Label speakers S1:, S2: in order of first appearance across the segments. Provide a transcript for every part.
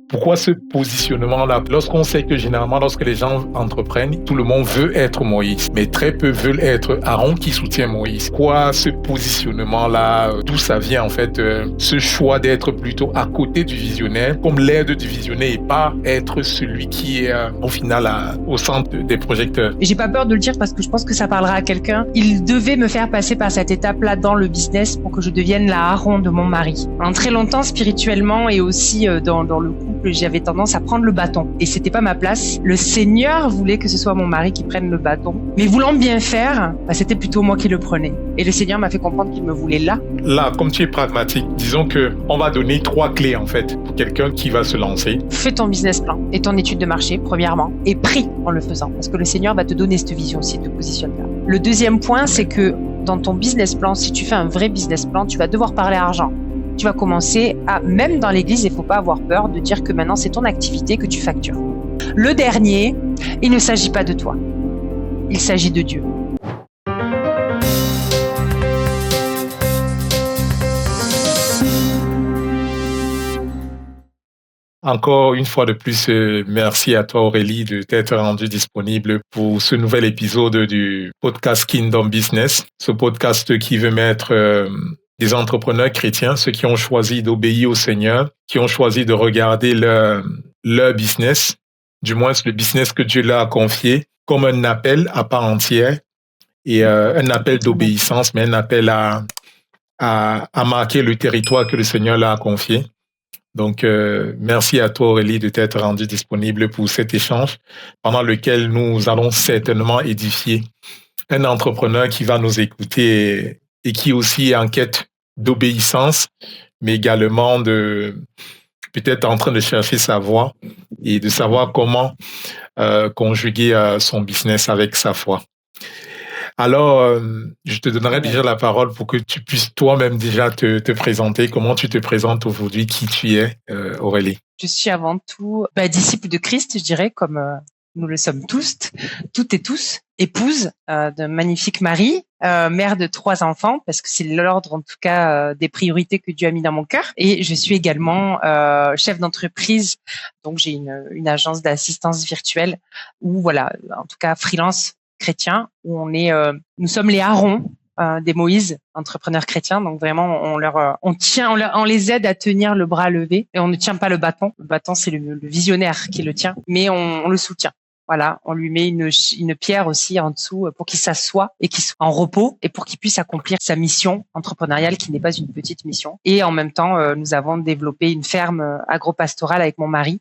S1: Pourquoi ce positionnement-là? Lorsqu'on sait que généralement, lorsque les gens entreprennent, tout le monde veut être Moïse, mais très peu veulent être Aaron qui soutient Moïse. Quoi, ce positionnement-là, d'où ça vient en fait, ce choix d'être plutôt à côté du visionnaire, comme l'aide du visionnaire et pas être celui qui est au final au centre des projecteurs.
S2: Et j'ai pas peur de le dire parce que je pense que ça parlera à quelqu'un. Il devait me faire passer par cette étape-là dans le business pour que je devienne la Aaron de mon mari. En très longtemps, spirituellement et aussi dans le couple, j'avais tendance à prendre le bâton. Et c'était pas ma place. Le Seigneur voulait que ce soit mon mari qui prenne le bâton. Mais voulant bien faire, c'était plutôt moi qui le prenais. Et le Seigneur m'a fait comprendre qu'il me voulait là.
S1: Là, comme tu es pragmatique, disons que on va donner 3 clés en fait pour quelqu'un qui va se lancer.
S2: Fais ton business plan et ton étude de marché, premièrement, et prie en le faisant. Parce que le Seigneur va te donner cette vision si tu te positionnes là. Le deuxième point, c'est que dans ton business plan, si tu fais un vrai business plan, tu vas devoir parler argent. Tu vas commencer à, même dans l'église, il ne faut pas avoir peur de dire que maintenant c'est ton activité que tu factures. Le dernier, il ne s'agit pas de toi. Il s'agit de Dieu.
S1: Encore une fois de plus, merci à toi Aurélie de t'être rendue disponible pour ce nouvel épisode du podcast Kingdom Business. Ce podcast qui veut mettre des entrepreneurs chrétiens, ceux qui ont choisi d'obéir au Seigneur, qui ont choisi de regarder leur business, du moins le business que Dieu leur a confié, comme un appel à part entière et un appel d'obéissance, mais un appel à marquer le territoire que le Seigneur leur a confié. Donc, merci à toi Aurélie de t'être rendue disponible pour cet échange pendant lequel nous allons certainement édifier un entrepreneur qui va nous écouter et qui aussi est en quête d'obéissance, mais également peut-être en train de chercher sa voie et de savoir comment conjuguer son business avec sa foi. Alors, je te donnerai déjà la parole pour que tu puisses toi-même déjà te présenter. Comment tu te présentes aujourd'hui, qui tu es, Aurélie?
S2: Je suis avant tout disciple de Christ, je dirais, comme nous le sommes tous, toutes et tous, épouse d'un magnifique mari, mère de 3 enfants, parce que c'est l'ordre en tout cas des priorités que Dieu a mis dans mon cœur. Et je suis également chef d'entreprise, donc j'ai une agence d'assistance virtuelle, ou voilà, en tout cas freelance chrétien, où nous sommes les Aarons des Moïse, entrepreneurs chrétiens. Donc vraiment, on les aide à tenir le bras levé et on ne tient pas le bâton. Le bâton, c'est le visionnaire qui le tient, mais on le soutient. Voilà, on lui met une pierre aussi en dessous pour qu'il s'assoie et qu'il soit en repos et pour qu'il puisse accomplir sa mission entrepreneuriale qui n'est pas une petite mission. Et en même temps, nous avons développé une ferme agro-pastorale avec mon mari.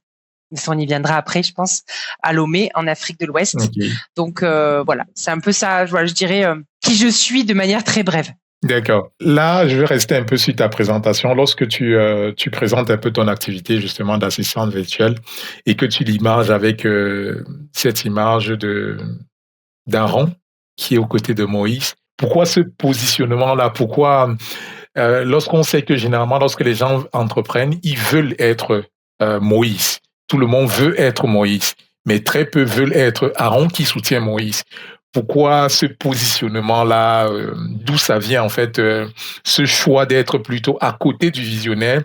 S2: Mais on y viendra après, je pense, à Lomé, en Afrique de l'Ouest. Okay. Donc voilà, c'est un peu ça, je dirais, qui je suis de manière très brève.
S1: D'accord. Là, je vais rester un peu sur ta présentation. Lorsque tu présentes un peu ton activité justement d'assistante virtuelle et que tu l'images avec cette image d'Aaron qui est aux côtés de Moïse, pourquoi ce positionnement-là? Pourquoi, lorsqu'on sait que généralement, lorsque les gens entreprennent, ils veulent être Moïse. Tout le monde veut être Moïse, mais très peu veulent être Aaron qui soutient Moïse. Pourquoi ce positionnement-là, d'où ça vient en fait, ce choix d'être plutôt à côté du visionnaire,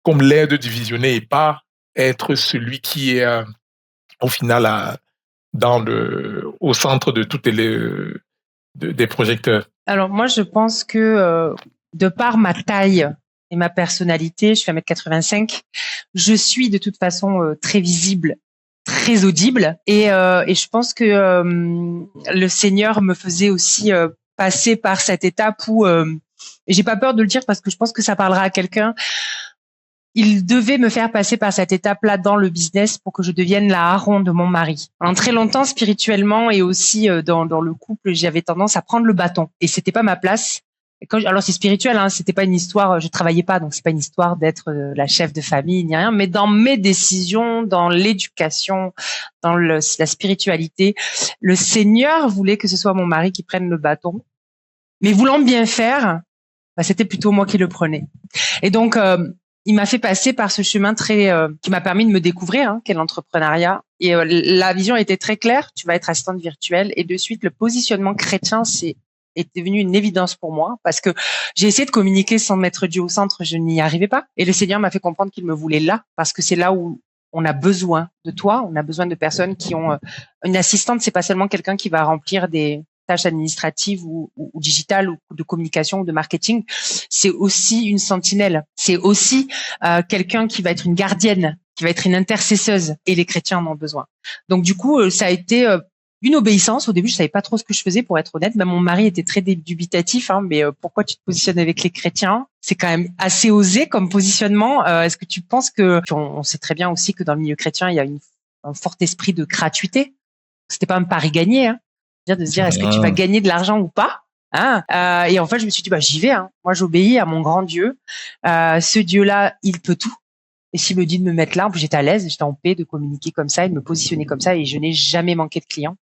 S1: comme l'aide du visionnaire et pas être celui qui est au final au centre de toutes des projecteurs?
S2: Alors moi, je pense que de par ma taille et ma personnalité, je fais 1m85, je suis de toute façon très visible, très audible, et je pense que le Seigneur me faisait aussi passer par cette étape où, et j'ai pas peur de le dire parce que je pense que ça parlera à quelqu'un, il devait me faire passer par cette étape-là dans le business pour que je devienne la Aaron de mon mari. En très longtemps, spirituellement et aussi dans le couple, j'avais tendance à prendre le bâton et c'était pas ma place. Alors c'est spirituel, hein, c'était pas une histoire, je travaillais pas, donc c'est pas une histoire d'être la chef de famille ni rien, mais dans mes décisions, dans l'éducation, dans la spiritualité, le Seigneur voulait que ce soit mon mari qui prenne le bâton, mais voulant bien faire, c'était plutôt moi qui le prenais. Et donc il m'a fait passer par ce chemin qui m'a permis de me découvrir, qu'est l'entrepreneuriat. Et la vision était très claire, tu vas être assistante virtuelle, et de suite le positionnement chrétien est devenu une évidence pour moi parce que j'ai essayé de communiquer sans mettre Dieu au centre, je n'y arrivais pas. Et le Seigneur m'a fait comprendre qu'il me voulait là parce que c'est là où on a besoin de toi, on a besoin de personnes qui ont une assistante. C'est pas seulement quelqu'un qui va remplir des tâches administratives ou digitales ou de communication ou de marketing. C'est aussi une sentinelle. C'est aussi quelqu'un qui va être une gardienne, qui va être une intercesseuse. Et les chrétiens en ont besoin. Donc du coup, ça a été une obéissance. Au début, je savais pas trop ce que je faisais, pour être honnête. Même mon mari était très dubitatif. Mais pourquoi tu te positionnes avec les chrétiens? C'est quand même assez osé comme positionnement. Est-ce que tu penses que on sait très bien aussi que dans le milieu chrétien, il y a un fort esprit de gratuité. C'était pas un pari gagné, hein. De se dire est-ce que tu vas gagner de l'argent ou pas, hein. Et en fait, je me suis dit j'y vais. Hein. Moi, j'obéis à mon grand Dieu. Ce Dieu-là, il peut tout. Et s'il me dit de me mettre là, en plus j'étais à l'aise, j'étais en paix de communiquer comme ça et de me positionner comme ça, et je n'ai jamais manqué de clients.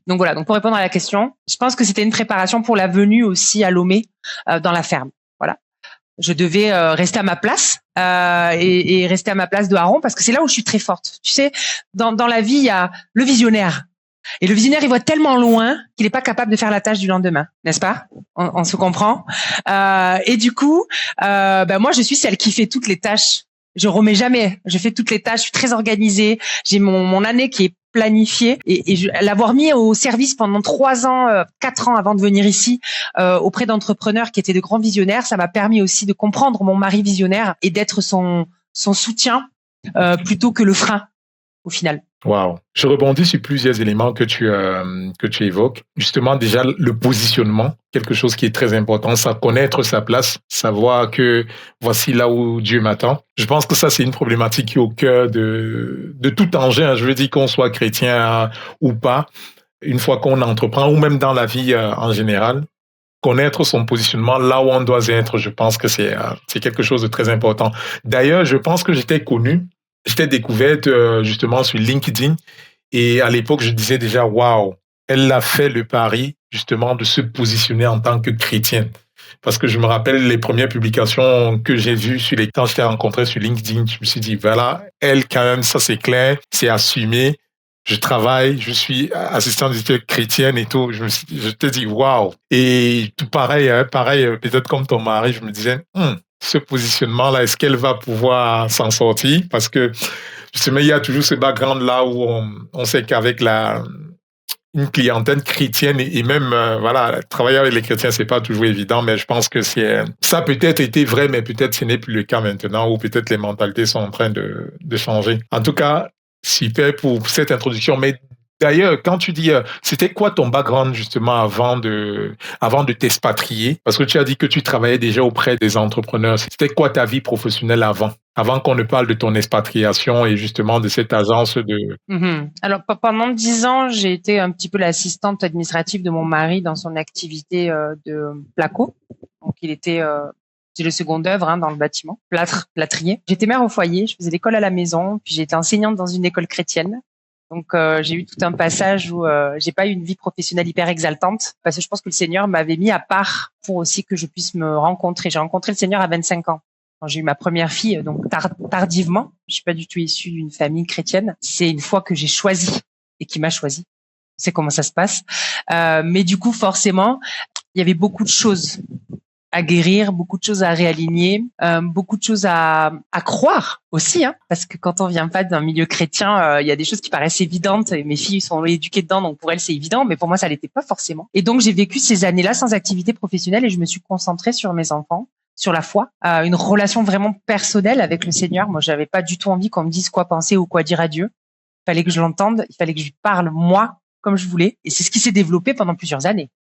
S2: Donc voilà, donc pour répondre à la question, je pense que c'était une préparation pour la venue aussi à Lomé, dans la ferme. Voilà. Je devais rester à ma place et rester à ma place de Aaron, parce que c'est là où je suis très forte. Tu sais, dans la vie, il y a le visionnaire. Et le visionnaire, il voit tellement loin qu'il n'est pas capable de faire la tâche du lendemain, n'est-ce pas? On se comprend. Et du coup, moi, je suis celle qui fait toutes les tâches. Je remets jamais. Je fais toutes les tâches. Je suis très organisée. J'ai mon année qui est planifiée, et l'avoir mis au service pendant 3 ans, 4 ans avant de venir ici, auprès d'entrepreneurs qui étaient de grands visionnaires, ça m'a permis aussi de comprendre mon mari visionnaire et d'être son soutien plutôt que le frein au final.
S1: Wow. Je rebondis sur plusieurs éléments que tu évoques. Justement, déjà, le positionnement, quelque chose qui est très important, ça, connaître sa place, savoir que voici là où Dieu m'attend. Je pense que ça, c'est une problématique qui est au cœur de tout engin. Je veux dire qu'on soit chrétien ou pas, une fois qu'on entreprend, ou même dans la vie en général, connaître son positionnement là où on doit être, je pense que c'est quelque chose de très important. D'ailleurs, je pense que j'étais découverte justement sur LinkedIn, et à l'époque, je disais déjà, waouh, elle a fait le pari justement de se positionner en tant que chrétienne. Parce que je me rappelle les premières publications que j'ai vues quand je t'ai rencontré sur LinkedIn, je me suis dit, voilà, elle quand même, ça c'est clair, c'est assumé. Je travaille, je suis assistant d'éducation chrétienne et tout. Je te dis, waouh. Et tout pareil, peut-être comme ton mari, je me disais, ce positionnement-là, est-ce qu'elle va pouvoir s'en sortir? Parce que justement, il y a toujours ce background-là où on sait qu'avec une clientèle chrétienne et même travailler avec les chrétiens, c'est pas toujours évident, mais je pense que ça a peut-être été vrai, mais peut-être ce n'est plus le cas maintenant, ou peut-être les mentalités sont en train de changer. En tout cas, super pour cette introduction. Mais d'ailleurs, quand tu dis, c'était quoi ton background justement avant de t'expatrier? Parce que tu as dit que tu travaillais déjà auprès des entrepreneurs. C'était quoi ta vie professionnelle avant qu'on ne parle de ton expatriation et justement de cette agence de...
S2: Alors, pendant 10 ans, j'ai été un petit peu l'assistante administrative de mon mari dans son activité de placo. Donc, c'est le second œuvre dans le bâtiment, plâtrier. J'étais mère au foyer, je faisais l'école à la maison, puis j'étais enseignante dans une école chrétienne. Donc, j'ai eu tout un passage où j'ai pas eu une vie professionnelle hyper exaltante, parce que je pense que le Seigneur m'avait mis à part pour aussi que je puisse me rencontrer. J'ai rencontré le Seigneur à 25 ans. Quand j'ai eu ma première fille, donc tardivement, je suis pas du tout issue d'une famille chrétienne. C'est une fois que j'ai choisi et qui m'a choisi. C'est comment ça se passe. Mais du coup, forcément, il y avait beaucoup de choses à guérir, beaucoup de choses à réaligner, beaucoup de choses à croire aussi, parce que quand on vient pas d'un milieu chrétien, il y a des choses qui paraissent évidentes. Et mes filles sont éduquées dedans, donc pour elles c'est évident, mais pour moi ça l'était pas forcément. Et donc j'ai vécu ces années-là sans activité professionnelle, et je me suis concentrée sur mes enfants, sur la foi, une relation vraiment personnelle avec le Seigneur. Moi, j'avais pas du tout envie qu'on me dise quoi penser ou quoi dire à Dieu. Il fallait que je l'entende, il fallait que je lui parle moi comme je voulais, et c'est ce qui s'est développé pendant plusieurs années.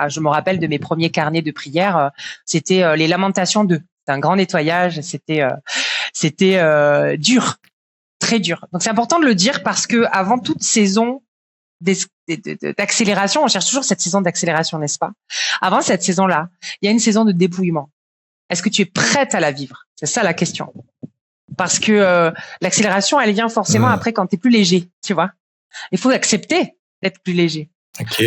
S2: Je me rappelle de mes premiers carnets de prière, c'était les Lamentations 2. C'était un grand nettoyage, c'était dur, très dur. Donc c'est important de le dire, parce que avant toute saison d'accélération, on cherche toujours cette saison d'accélération, n'est-ce pas? Avant cette saison-là, il y a une saison de dépouillement. Est-ce que tu es prête à la vivre? C'est ça la question. Parce que l'accélération, elle vient forcément après quand tu es plus léger, tu vois. Il faut accepter d'être plus léger.
S1: Okay.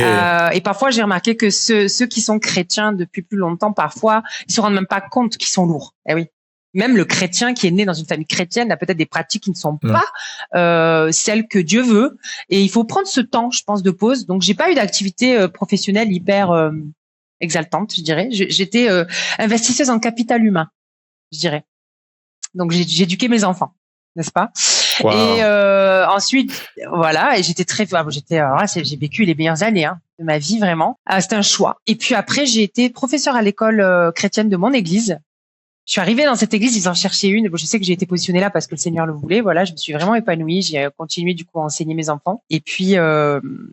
S2: Et parfois, j'ai remarqué que ceux qui sont chrétiens depuis plus longtemps, parfois, ils se rendent même pas compte qu'ils sont lourds. Eh oui. Même le chrétien qui est né dans une famille chrétienne a peut-être des pratiques qui ne sont pas celles que Dieu veut. Et il faut prendre ce temps, je pense, de pause. Donc, j'ai pas eu d'activité professionnelle hyper exaltante, je dirais. J'étais investisseuse en capital humain, je dirais. Donc, j'ai éduqué mes enfants, n'est-ce pas? Et
S1: Wow.
S2: ensuite, voilà, et alors là, j'ai vécu les meilleures années de ma vie vraiment. C'était un choix. Et puis après, j'ai été professeure à l'école chrétienne de mon église. Je suis arrivée dans cette église, ils en cherchaient une. Bon, je sais que j'ai été positionnée là parce que le Seigneur le voulait. Voilà, je me suis vraiment épanouie. J'ai continué du coup à enseigner mes enfants. Et puis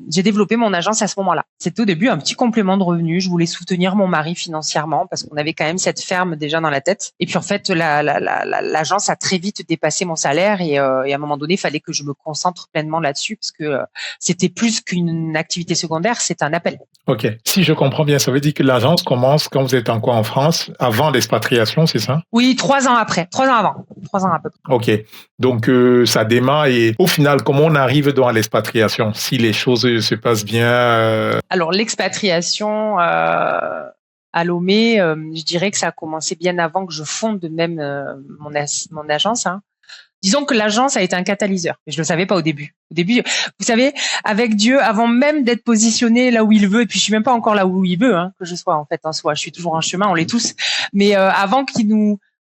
S2: j'ai développé mon agence à ce moment-là. C'était au début un petit complément de revenu. Je voulais soutenir mon mari financièrement parce qu'on avait quand même cette ferme déjà dans la tête. Et puis en fait, l'agence a très vite dépassé mon salaire et à un moment donné, il fallait que je me concentre pleinement là-dessus parce que c'était plus qu'une activité secondaire, c'est un appel.
S1: OK. Si je comprends bien, ça veut dire que l'agence commence quand vous êtes encore en France, avant l'expatriation, c'est ça?
S2: Oui, 3 ans après, 3 ans avant, 3 ans à peu près.
S1: OK. Donc, ça démarre et au final, comment on arrive dans l'expatriation? Si les choses se passent bien,
S2: Alors l'expatriation à Lomé, je dirais que ça a commencé bien avant que je fonde même mon agence. Disons que l'agence a été un catalyseur. Mais je le savais pas au début. Au début, vous savez, avec Dieu, avant même d'être positionné là où il veut, et puis je suis même pas encore là où il veut que je sois en fait en soi. Je suis toujours en chemin, on l'est tous. Mais avant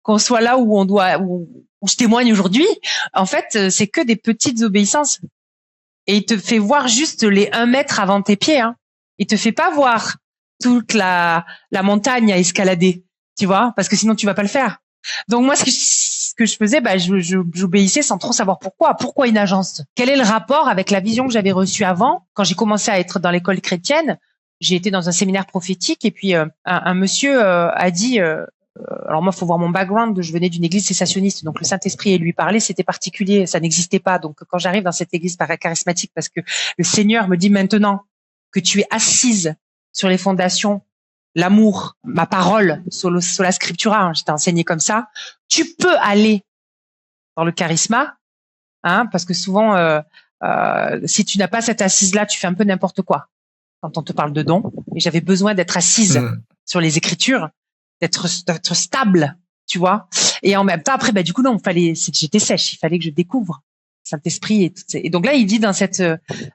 S2: qu'on soit là où on doit, où je témoigne aujourd'hui, en fait, c'est que des petites obéissances. Et il te fait voir juste les 1 mètre avant tes pieds. Il te fait pas voir toute la montagne à escalader, tu vois, parce que sinon tu vas pas le faire. Donc moi, ce que je faisais, j'obéissais sans trop savoir pourquoi. Pourquoi une agence? Quel est le rapport avec la vision que j'avais reçue avant? Quand j'ai commencé à être dans l'école chrétienne, j'ai été dans un séminaire prophétique et puis un monsieur a dit, alors moi, faut voir mon background. Je venais d'une église cessationniste, donc le Saint-Esprit et lui parler, c'était particulier, ça n'existait pas. Donc quand j'arrive dans cette église charismatique, parce que le Seigneur me dit maintenant que tu es assise sur les fondations, l'amour, ma parole, sola scriptura, j'étais enseignée comme ça, tu peux aller dans le charisma, parce que souvent, si tu n'as pas cette assise-là, tu fais un peu n'importe quoi quand on te parle de dons. Et j'avais besoin d'être assise sur les Écritures, d'être stable, tu vois. Et en même temps, après, du coup, non, j'étais sèche, il fallait que je découvre Saint-Esprit et donc là, il dit dans cette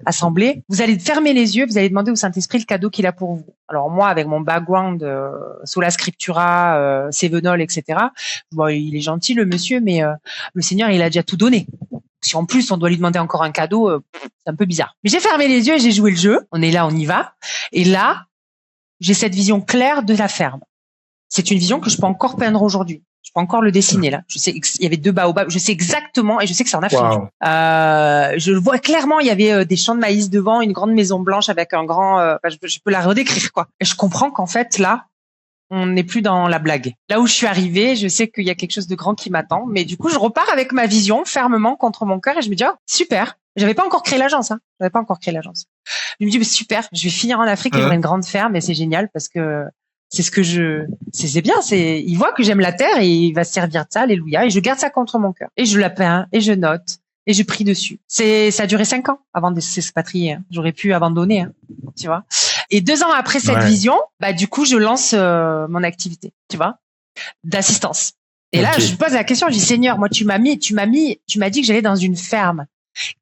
S2: assemblée, vous allez fermer les yeux, vous allez demander au Saint-Esprit le cadeau qu'il a pour vous. Alors moi, avec mon background sola scriptura, Cévenol, etc. Bon, il est gentil le monsieur, mais le Seigneur, il a déjà tout donné. Si en plus on doit lui demander encore un cadeau, c'est un peu bizarre. Mais j'ai fermé les yeux et j'ai joué le jeu. On est là, on y va. Et là, j'ai cette vision claire de la ferme. C'est une vision que je peux encore peindre aujourd'hui. Je peux encore le dessiner là. Je sais qu'il y avait 2 baobabs. Je sais exactement et je sais que c'est en Afrique.
S1: wow.
S2: Je le vois clairement. Il y avait des champs de maïs devant, une grande maison blanche avec un grand. Je peux la redécrire quoi. Et je comprends qu'en fait là, on n'est plus dans la blague. Là où je suis arrivée, je sais qu'il y a quelque chose de grand qui m'attend. Mais du coup, je repars avec ma vision fermement contre mon cœur et je me dis super. J'avais pas encore créé l'agence. J'avais pas encore créé l'agence. Je me dis super. Je vais finir en Afrique et j'aurai une grande ferme et c'est génial parce que c'est ce que c'est bien, il voit que j'aime la terre et il va se servir de ça, alléluia, et je garde ça contre mon cœur. Et je la peins, et je note, et je prie dessus. Ça a duré 5 ans avant de s'expatrier. J'aurais pu abandonner, tu vois. Et 2 ans après cette vision, du coup, je lance mon activité, tu vois, d'assistance. Et là, je me pose la question, je dis, Seigneur, moi, tu m'as dit que j'allais dans une ferme.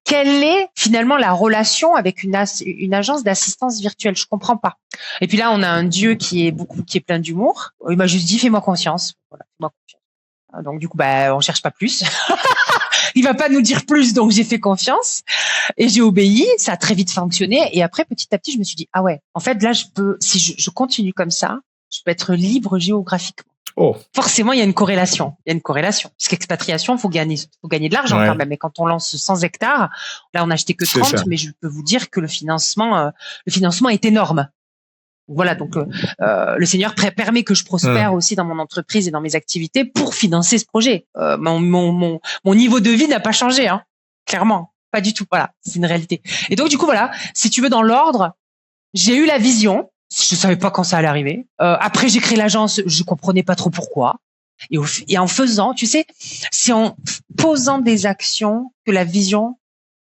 S2: Quelle est finalement la relation avec une agence d'assistance virtuelle? Je comprends pas. Et puis là, on a un Dieu qui est plein d'humour. Il m'a juste dit, fais-moi confiance. Voilà, fais-moi confiance. Donc du coup, on cherche pas plus. Il va pas nous dire plus, donc j'ai fait confiance et j'ai obéi. Ça a très vite fonctionné. Et après, petit à petit, je me suis dit, ah ouais, en fait, là, si je continue comme ça, je peux être libre géographiquement.
S1: Oh.
S2: Forcément, il y a une corrélation. Parce qu'expatriation, faut gagner de l'argent quand même. Et quand on lance 100 hectares, là, on n'a acheté que 30, mais je peux vous dire que le financement est énorme. Voilà, donc le Seigneur permet que je prospère aussi dans mon entreprise et dans mes activités pour financer ce projet. Mon niveau de vie n'a pas changé, clairement, pas du tout. Voilà, c'est une réalité. Et donc du coup, voilà, si tu veux dans l'ordre, j'ai eu la vision. Je savais pas quand ça allait arriver. Après, j'ai créé l'agence, je comprenais pas trop pourquoi. Et en faisant, tu sais, c'est en posant des actions que la vision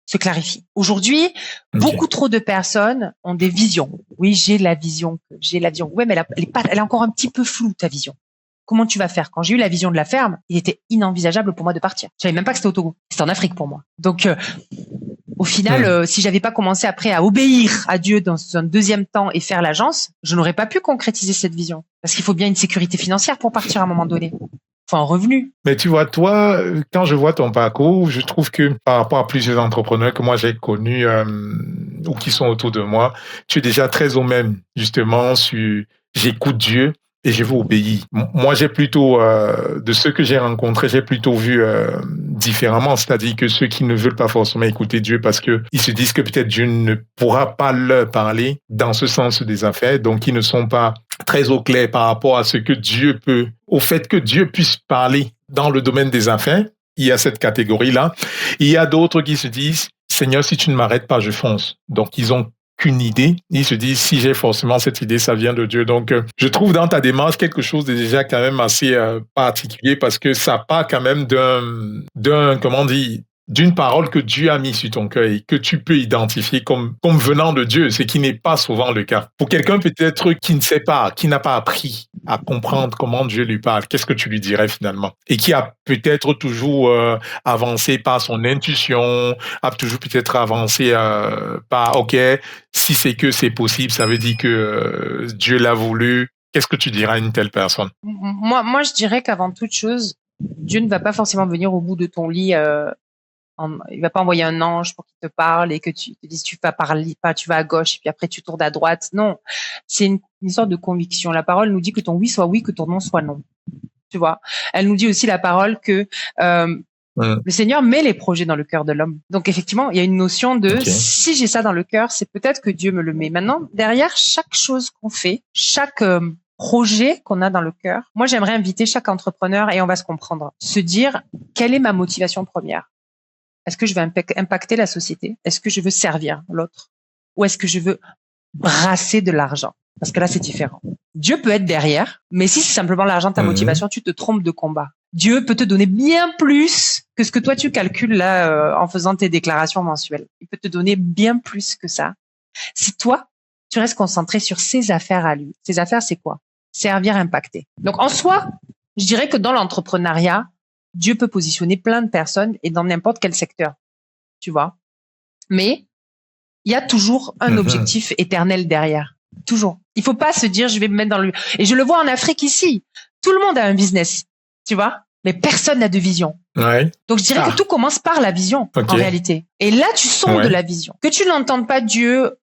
S2: se clarifie. Aujourd'hui, beaucoup trop de personnes ont des visions. Oui, j'ai la vision. Ouais, mais elle est encore un petit peu floue, ta vision. Comment tu vas faire? Quand j'ai eu la vision de la ferme, il était inenvisageable pour moi de partir. Je savais même pas que c'était au Togo. C'était en Afrique pour moi. Donc, au final, si j'avais pas commencé après à obéir à Dieu dans un deuxième temps et faire l'agence, je n'aurais pas pu concrétiser cette vision. Parce qu'il faut bien une sécurité financière pour partir à un moment donné. faut un revenu.
S1: Mais tu vois, toi, quand je vois ton parcours, je trouve que par rapport à plusieurs entrepreneurs que moi j'ai connus ou qui sont autour de moi, tu es déjà très au même, justement, sur j'écoute Dieu et je veux obéir. Moi, j'ai plutôt, de ceux que j'ai rencontrés, j'ai plutôt vu différemment, c'est-à-dire que ceux qui ne veulent pas forcément écouter Dieu parce que ils se disent que peut-être Dieu ne pourra pas leur parler dans ce sens des affaires, donc ils ne sont pas très au clair par rapport à ce que Dieu peut, au fait que Dieu puisse parler dans le domaine des affaires. Il y a cette catégorie-là. Il y a d'autres qui se disent, Seigneur, si tu ne m'arrêtes pas, je fonce. Donc, ils ont qu'une idée. Ils se disent, si j'ai forcément cette idée, ça vient de Dieu. Donc, je trouve dans ta démarche quelque chose de déjà quand même assez particulier parce que ça part quand même comment dire, d'une parole que Dieu a mis sur ton cœur et que tu peux identifier comme venant de Dieu, ce qui n'est pas souvent le cas. Pour quelqu'un peut-être qui ne sait pas, qui n'a pas appris à comprendre comment Dieu lui parle, qu'est-ce que tu lui dirais finalement? Et qui a peut-être toujours avancé par son intuition, a toujours peut-être avancé par, OK, si c'est que c'est possible, ça veut dire que Dieu l'a voulu. Qu'est-ce que tu dirais à une telle personne?
S2: Moi, je dirais qu'avant toute chose, Dieu ne va pas forcément venir au bout de ton lit. Il va pas envoyer un ange pour qu'il te parle et que tu te dises tu vas parler, pas tu vas à gauche et puis après tu tournes à droite. Non, c'est une histoire de conviction. La parole nous dit que ton oui soit oui, que ton non soit non. Tu vois. Elle nous dit aussi la parole que le Seigneur met les projets dans le cœur de l'homme. Donc effectivement, il y a une notion de si j'ai ça dans le cœur, c'est peut-être que Dieu me le met. Maintenant, derrière chaque chose qu'on fait, chaque projet qu'on a dans le cœur, moi j'aimerais inviter chaque entrepreneur et on va se comprendre, se dire quelle est ma motivation première. Est-ce que je veux impacter la société? Est-ce que je veux servir l'autre? Ou est-ce que je veux brasser de l'argent? Parce que là, c'est différent. Dieu peut être derrière, mais si c'est simplement l'argent ta motivation, tu te trompes de combat. Dieu peut te donner bien plus que ce que toi tu calcules là en faisant tes déclarations mensuelles. Il peut te donner bien plus que ça. Si toi, tu restes concentré sur ses affaires à lui. Ses affaires, c'est quoi? Servir, impacter. Donc en soi, je dirais que dans l'entrepreneuriat, Dieu peut positionner plein de personnes et dans n'importe quel secteur, tu vois. Mais il y a toujours un objectif éternel derrière. Toujours. Il faut pas se dire, je vais me mettre dans le... Et je le vois en Afrique ici. Tout le monde a un business, tu vois. Mais personne n'a de vision.
S1: Ouais.
S2: Donc, je dirais que tout commence par la vision, en réalité. Et là, tu sondes de la vision. Que tu n'entendes pas Dieu,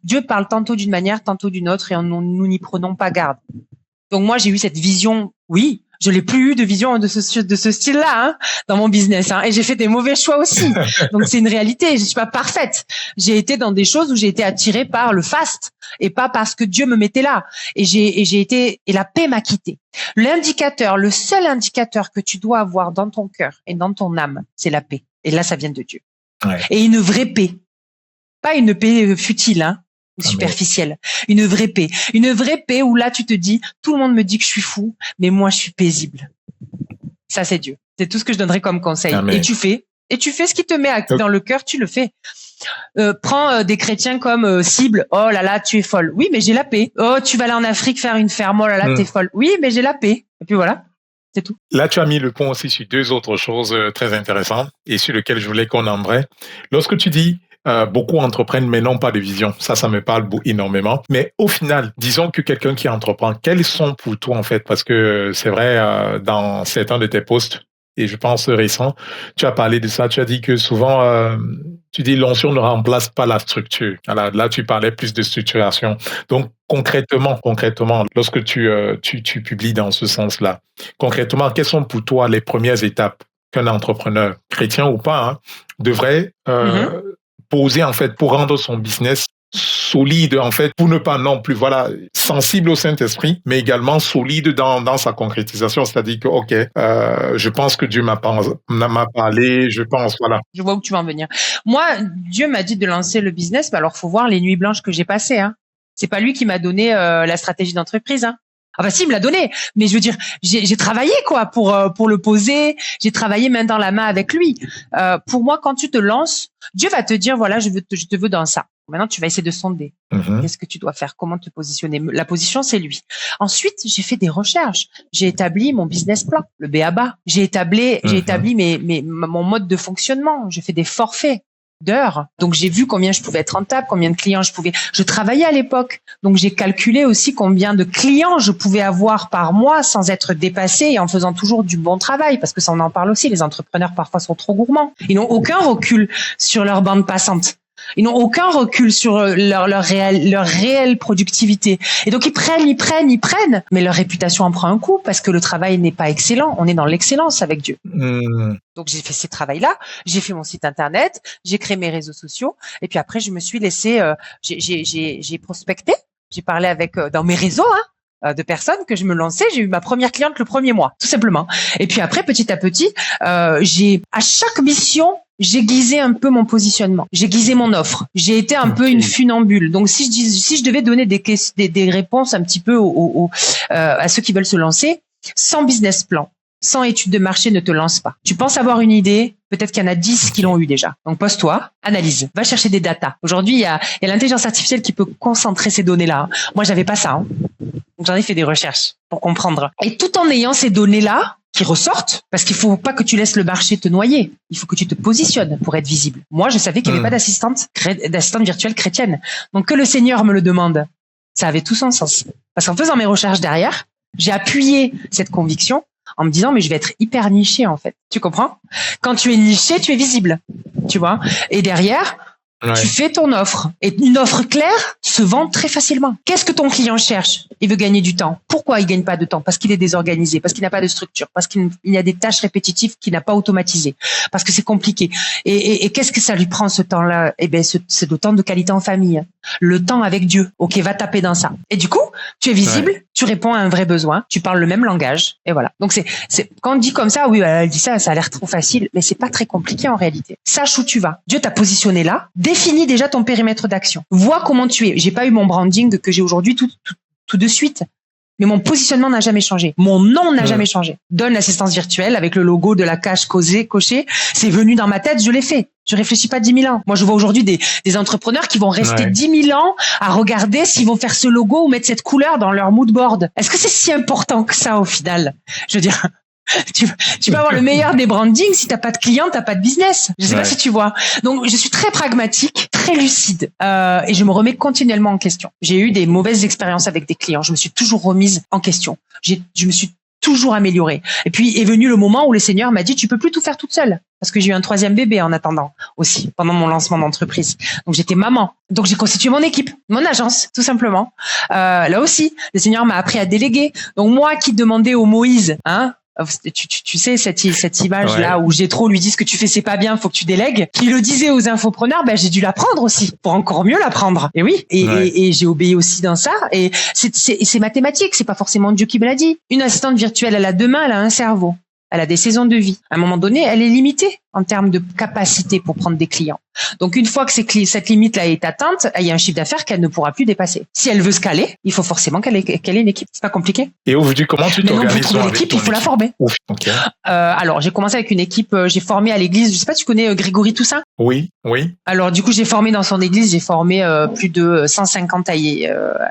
S2: Dieu parle tantôt d'une manière, tantôt d'une autre, et nous n'y prenons pas garde. Donc, moi, j'ai eu cette vision, oui, je l'ai plus eu de vision de ce style-là dans mon business, et j'ai fait des mauvais choix aussi. Donc c'est une réalité. Je suis pas parfaite. J'ai été dans des choses où j'ai été attirée par le faste et pas parce que Dieu me mettait là. Et la paix m'a quitté. Le seul indicateur que tu dois avoir dans ton cœur et dans ton âme, c'est la paix. Et là, ça vient de Dieu. Ouais. Et une vraie paix, pas une paix futile, superficielle. Une vraie paix où là tu te dis tout le monde me dit que je suis fou mais moi je suis paisible. Ça c'est Dieu. C'est tout ce que je donnerais comme conseil. Amen. Et tu fais ce qui te met dans le cœur, tu le fais. Prends des chrétiens comme cible. Oh là là, tu es folle. Oui, mais j'ai la paix. Oh, tu vas aller en Afrique faire une ferme. Oh là là, t'es folle. Oui, mais j'ai la paix. Et puis voilà. C'est tout.
S1: Là, tu as mis le point aussi sur deux autres choses très intéressantes et sur lesquelles je voulais qu'on embraye. Lorsque tu dis beaucoup entreprennent mais n'ont pas de vision. Ça me parle énormément. Mais au final, disons que quelqu'un qui entreprend, quels sont pour toi en fait? Parce que c'est vrai, dans certains de tes posts, et je pense récents, tu as parlé de ça. Tu as dit que souvent, tu dis l'onction ne remplace pas la structure. Alors, là, tu parlais plus de structuration. Donc, concrètement, lorsque tu publies dans ce sens-là, concrètement, quelles sont pour toi les premières étapes qu'un entrepreneur, chrétien ou pas, devrait poser en fait pour rendre son business solide en fait, pour ne pas non plus sensible au Saint-Esprit, mais également solide dans sa concrétisation, c'est-à-dire que je pense que Dieu m'a parlé, je pense
S2: Je vois où tu vas en venir. Moi, Dieu m'a dit de lancer le business, mais alors faut voir les nuits blanches que j'ai passées. C'est pas lui qui m'a donné la stratégie d'entreprise. Ah bah si, il me l'a donné, mais je veux dire, j'ai travaillé pour le poser, j'ai travaillé main dans la main avec lui. Pour moi, quand tu te lances, Dieu va te dire voilà, je te veux dans ça. Maintenant, tu vas essayer de sonder. Qu'est-ce que tu dois faire? Comment te positionner? La position, c'est lui. Ensuite, j'ai fait des recherches. J'ai établi mon business plan, le B.A.B.A. J'ai établi mon mode de fonctionnement. J'ai fait des forfaits. d'heures. Donc j'ai vu combien je pouvais être rentable, combien de clients je travaillais à l'époque. Donc j'ai calculé aussi combien de clients je pouvais avoir par mois sans être dépassé et en faisant toujours du bon travail, parce que ça on en parle aussi, les entrepreneurs parfois sont trop gourmands. Ils n'ont aucun recul sur leur bande passante. Ils n'ont aucun recul sur leur réelle productivité. Et donc, ils prennent, mais leur réputation en prend un coup parce que le travail n'est pas excellent. On est dans l'excellence avec Dieu. Donc, j'ai fait ces travails-là. J'ai fait mon site internet. J'ai créé mes réseaux sociaux. Et puis après, je me suis laissé, j'ai prospecté. J'ai parlé avec, dans mes réseaux, de personnes que je me lançais. J'ai eu ma première cliente le premier mois, tout simplement. Et puis après, petit à petit, à chaque mission, j'ai guisé un peu mon positionnement. J'ai guisé mon offre. J'ai été un peu une funambule. Donc, si je devais donner des réponses un petit peu à ceux qui veulent se lancer, sans business plan, sans étude de marché, ne te lance pas. Tu penses avoir une idée, peut-être qu'il y en a 10 qui l'ont eu déjà. Donc, pose-toi, analyse, va chercher des datas. Aujourd'hui, il y a l'intelligence artificielle qui peut concentrer ces données-là. Moi, j'avais pas ça. Donc, j'en ai fait des recherches pour comprendre. Et tout en ayant ces données-là qui ressortent, parce qu'il faut pas que tu laisses le marché te noyer. Il faut que tu te positionnes pour être visible. Moi, je savais qu'il n'y avait pas d'assistante virtuelle chrétienne. Donc, que le Seigneur me le demande, ça avait tout son sens. Parce qu'en faisant mes recherches derrière, j'ai appuyé cette conviction en me disant, mais je vais être hyper niché, en fait. Tu comprends? Quand tu es niché, tu es visible. Tu vois? Et derrière, tu fais ton offre. Et une offre claire se vend très facilement. Qu'est-ce que ton client cherche? Il veut gagner du temps. Pourquoi il gagne pas de temps? Parce qu'il est désorganisé, parce qu'il n'a pas de structure, parce qu'il y a des tâches répétitives qu'il n'a pas automatisées, parce que c'est compliqué. Et qu'est-ce que ça lui prend ce temps-là? Eh ben, c'est le temps de qualité en famille. Le temps avec Dieu. Ok, va taper dans ça. Et du coup, tu es visible, tu réponds à un vrai besoin, tu parles le même langage, et voilà. Donc quand on dit comme ça, oui, elle dit ça a l'air trop facile, mais c'est pas très compliqué en réalité. Sache où tu vas. Dieu t'a positionné là. Définis déjà ton périmètre d'action. Vois comment tu es. J'ai pas eu mon branding que j'ai aujourd'hui tout de suite. Mais mon positionnement n'a jamais changé. Mon nom n'a jamais changé. Donne l'assistance virtuelle avec le logo de la cage coché. C'est venu dans ma tête, je l'ai fait. Je réfléchis pas 10 000 ans. Moi, je vois aujourd'hui des entrepreneurs qui vont rester 10 000 ans à regarder s'ils vont faire ce logo ou mettre cette couleur dans leur mood board. Est-ce que c'est si important que ça au final? Je veux dire, tu peux avoir le meilleur des brandings, si t'as pas de clients, t'as pas de business. Je sais pas si tu vois. Donc, je suis très pragmatique, très lucide, et je me remets continuellement en question. J'ai eu des mauvaises expériences avec des clients. Je me suis toujours remise en question. Je me suis toujours améliorée. Et puis est venu le moment où le Seigneur m'a dit, tu peux plus tout faire toute seule. Parce que j'ai eu un 3e bébé en attendant aussi, pendant mon lancement d'entreprise. Donc j'étais maman. Donc j'ai constitué mon équipe, mon agence, tout simplement. Là aussi, le Seigneur m'a appris à déléguer. Donc moi qui demandais au Moïse, tu sais cette image là où Jétro lui dit ce que tu fais c'est pas bien, faut que tu délègues, qui le disait aux infopreneurs, j'ai dû l'apprendre aussi pour encore mieux l'apprendre. Et oui, et j'ai obéi aussi dans ça. Et c'est mathématique, c'est pas forcément Dieu qui me l'a dit. Une assistante virtuelle, elle a 2 mains, elle a un cerveau. Elle a des saisons de vie. À un moment donné, elle est limitée en termes de capacité pour prendre des clients. Donc, une fois que cette limite-là est atteinte, il y a un chiffre d'affaires qu'elle ne pourra plus dépasser. Si elle veut scaler, il faut forcément qu'elle ait une équipe. C'est pas compliqué.
S1: Et aujourd'hui, comment tu t'organises?
S2: Maintenant, pour trouver l'équipe, il faut la former.
S1: Okay.
S2: Alors, j'ai commencé avec une équipe, j'ai formé à l'église. Je sais pas, tu connais Grégory Toussaint?
S1: Oui.
S2: Alors, du coup, j'ai formé dans son église, j'ai formé plus de 150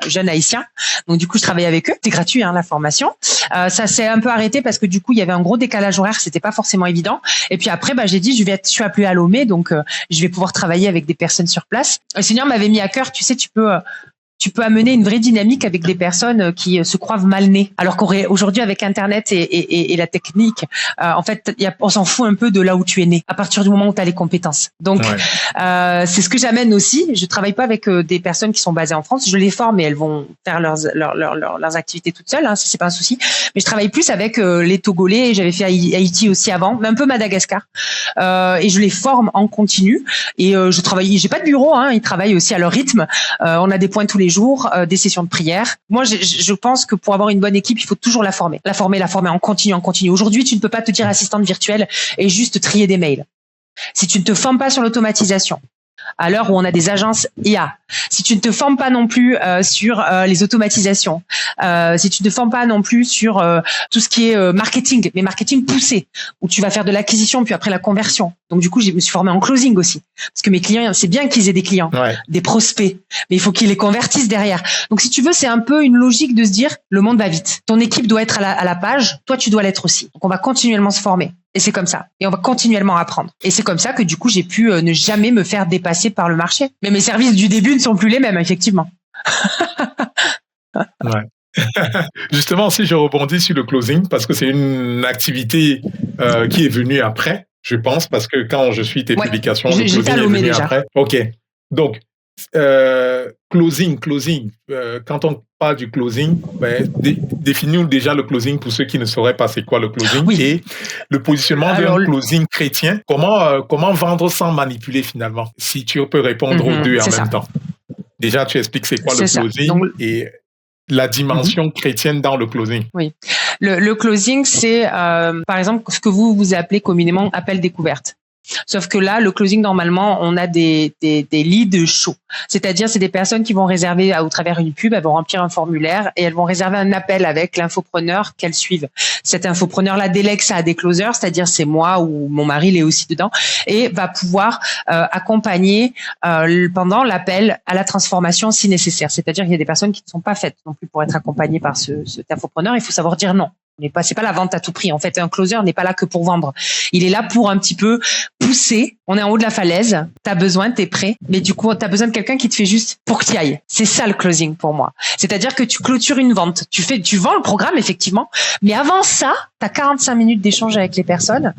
S2: jeunes haïtiens. Donc, du coup, je travaillais avec eux. C'est gratuit, la formation. Ça s'est un peu arrêté parce que du coup, il y avait un gros décalage horaire. C'était pas forcément évident. Et puis après, j'ai dit, je suis appelée à Lomé, donc je vais pouvoir travailler avec des personnes sur place. Le Seigneur m'avait mis à cœur, tu sais, tu peux amener une vraie dynamique avec des personnes qui se croient mal nées. Alors qu'aujourd'hui, avec Internet et la technique, en fait, on s'en fout un peu de là où tu es né, à partir du moment où tu as les compétences. Donc, c'est ce que j'amène aussi. Je travaille pas avec des personnes qui sont basées en France. Je les forme et elles vont faire leurs activités toutes seules. C'est pas un souci. Mais je travaille plus avec les Togolais. J'avais fait Haïti aussi avant, mais un peu Madagascar. Et je les forme en continu. Et je travaille. J'ai pas de bureau. Ils travaillent aussi à leur rythme. On a des points tous les jours, des sessions de prière. Moi, je pense que pour avoir une bonne équipe, il faut toujours la former en continu, Aujourd'hui, tu ne peux pas te dire assistante virtuelle et juste trier des mails. Si tu ne te formes pas sur l'automatisation, à l'heure où on a des agences IA, si tu ne te formes pas non plus sur les automatisations, si tu ne te formes pas non plus sur tout ce qui est marketing, mais marketing poussé, où tu vas faire de l'acquisition puis après la conversion. Donc du coup, je me suis formée en closing aussi, parce que mes clients, c'est bien qu'ils aient des clients, des prospects, mais il faut qu'ils les convertissent derrière. Donc si tu veux, c'est un peu une logique de se dire, le monde va vite. Ton équipe doit être à la page, toi tu dois l'être aussi. Donc on va continuellement se former. Et c'est comme ça. Et on va continuellement apprendre. Et c'est comme ça que du coup, j'ai pu ne jamais me faire dépasser par le marché. Mais mes services du début ne sont plus les mêmes, effectivement.
S1: Ouais. Justement, si je rebondis sur le closing, parce que c'est une activité qui est venue après, je pense, parce que quand je suis tes publications, le closing est venu déjà. Après. OK. Donc, closing. Quand on parle du closing, définis-nous déjà le closing pour ceux qui ne sauraient pas c'est quoi le closing et le positionnement d'un closing chrétien. Comment vendre sans manipuler finalement? Si tu peux répondre aux deux en même temps. Déjà, tu expliques c'est quoi le closing et la dimension chrétienne dans le closing.
S2: Oui. Le closing, c'est par exemple ce que vous appelez communément appel découverte. Sauf que là, le closing, normalement, on a des leads chauds. C'est-à-dire, c'est des personnes qui vont réserver au travers une pub, elles vont remplir un formulaire et elles vont réserver un appel avec l'infopreneur qu'elles suivent. Cet infopreneur-là délègue ça à des closers, c'est-à-dire c'est moi ou mon mari, il est aussi dedans, et va pouvoir accompagner pendant l'appel à la transformation si nécessaire. C'est-à-dire qu'il y a des personnes qui ne sont pas faites non plus pour être accompagnées par cet infopreneur. Il faut savoir dire non. C'est pas la vente à tout prix. En fait, un closer n'est pas là que pour vendre. Il est là pour un petit peu pousser. On est en haut de la falaise. T'as besoin, t'es prêt. Mais du coup, t'as besoin de quelqu'un qui te fait juste pour que t'y ailles. C'est ça le closing pour moi. C'est-à-dire que tu clôtures une vente. Tu vends le programme, effectivement. Mais avant ça, t'as 45 minutes d'échange avec les personnes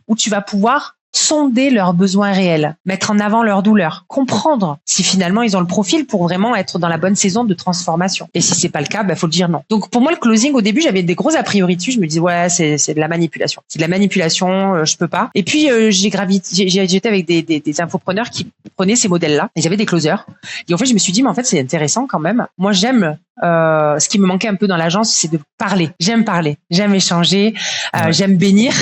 S2: où tu vas pouvoir sonder leurs besoins réels, mettre en avant leurs douleurs, comprendre si finalement ils ont le profil pour vraiment être dans la bonne saison de transformation. Et si c'est pas le cas, faut le dire non. Donc pour moi le closing au début j'avais des gros a priori dessus, je me disais ouais c'est de la manipulation, je peux pas. Et puis j'étais avec des infopreneurs qui prenaient ces modèles-là et j'avais des closers. Et en fait je me suis dit mais en fait c'est intéressant quand même. Moi j'aime ce qui me manquait un peu dans l'agence, c'est de parler. J'aime parler, j'aime échanger, j'aime bénir.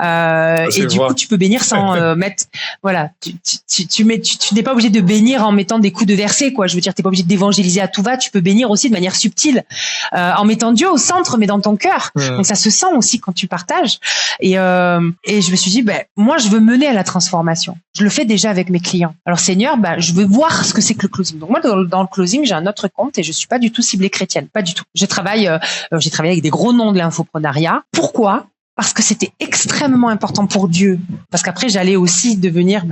S2: Et du coup, tu peux bénir sans mettre. Voilà, tu n'es pas obligé de bénir en mettant des coups de verset, quoi. Je veux dire, t'es pas obligé d'évangéliser à tout va. Tu peux bénir aussi de manière subtile, en mettant Dieu au centre, mais dans ton cœur. Donc ça se sent aussi quand tu partages. Et je me suis dit, moi, je veux mener à la transformation. Je le fais déjà avec mes clients. Alors Seigneur, je veux voir ce que c'est que le closing. Donc moi, dans le closing, j'ai un autre compte et je suis pas du tout ciblée chrétienne, pas du tout. J'ai travaillé avec des gros noms de l'infoprenariat. Pourquoi ? Parce que c'était extrêmement important pour Dieu. Parce qu'après, j'allais aussi devenir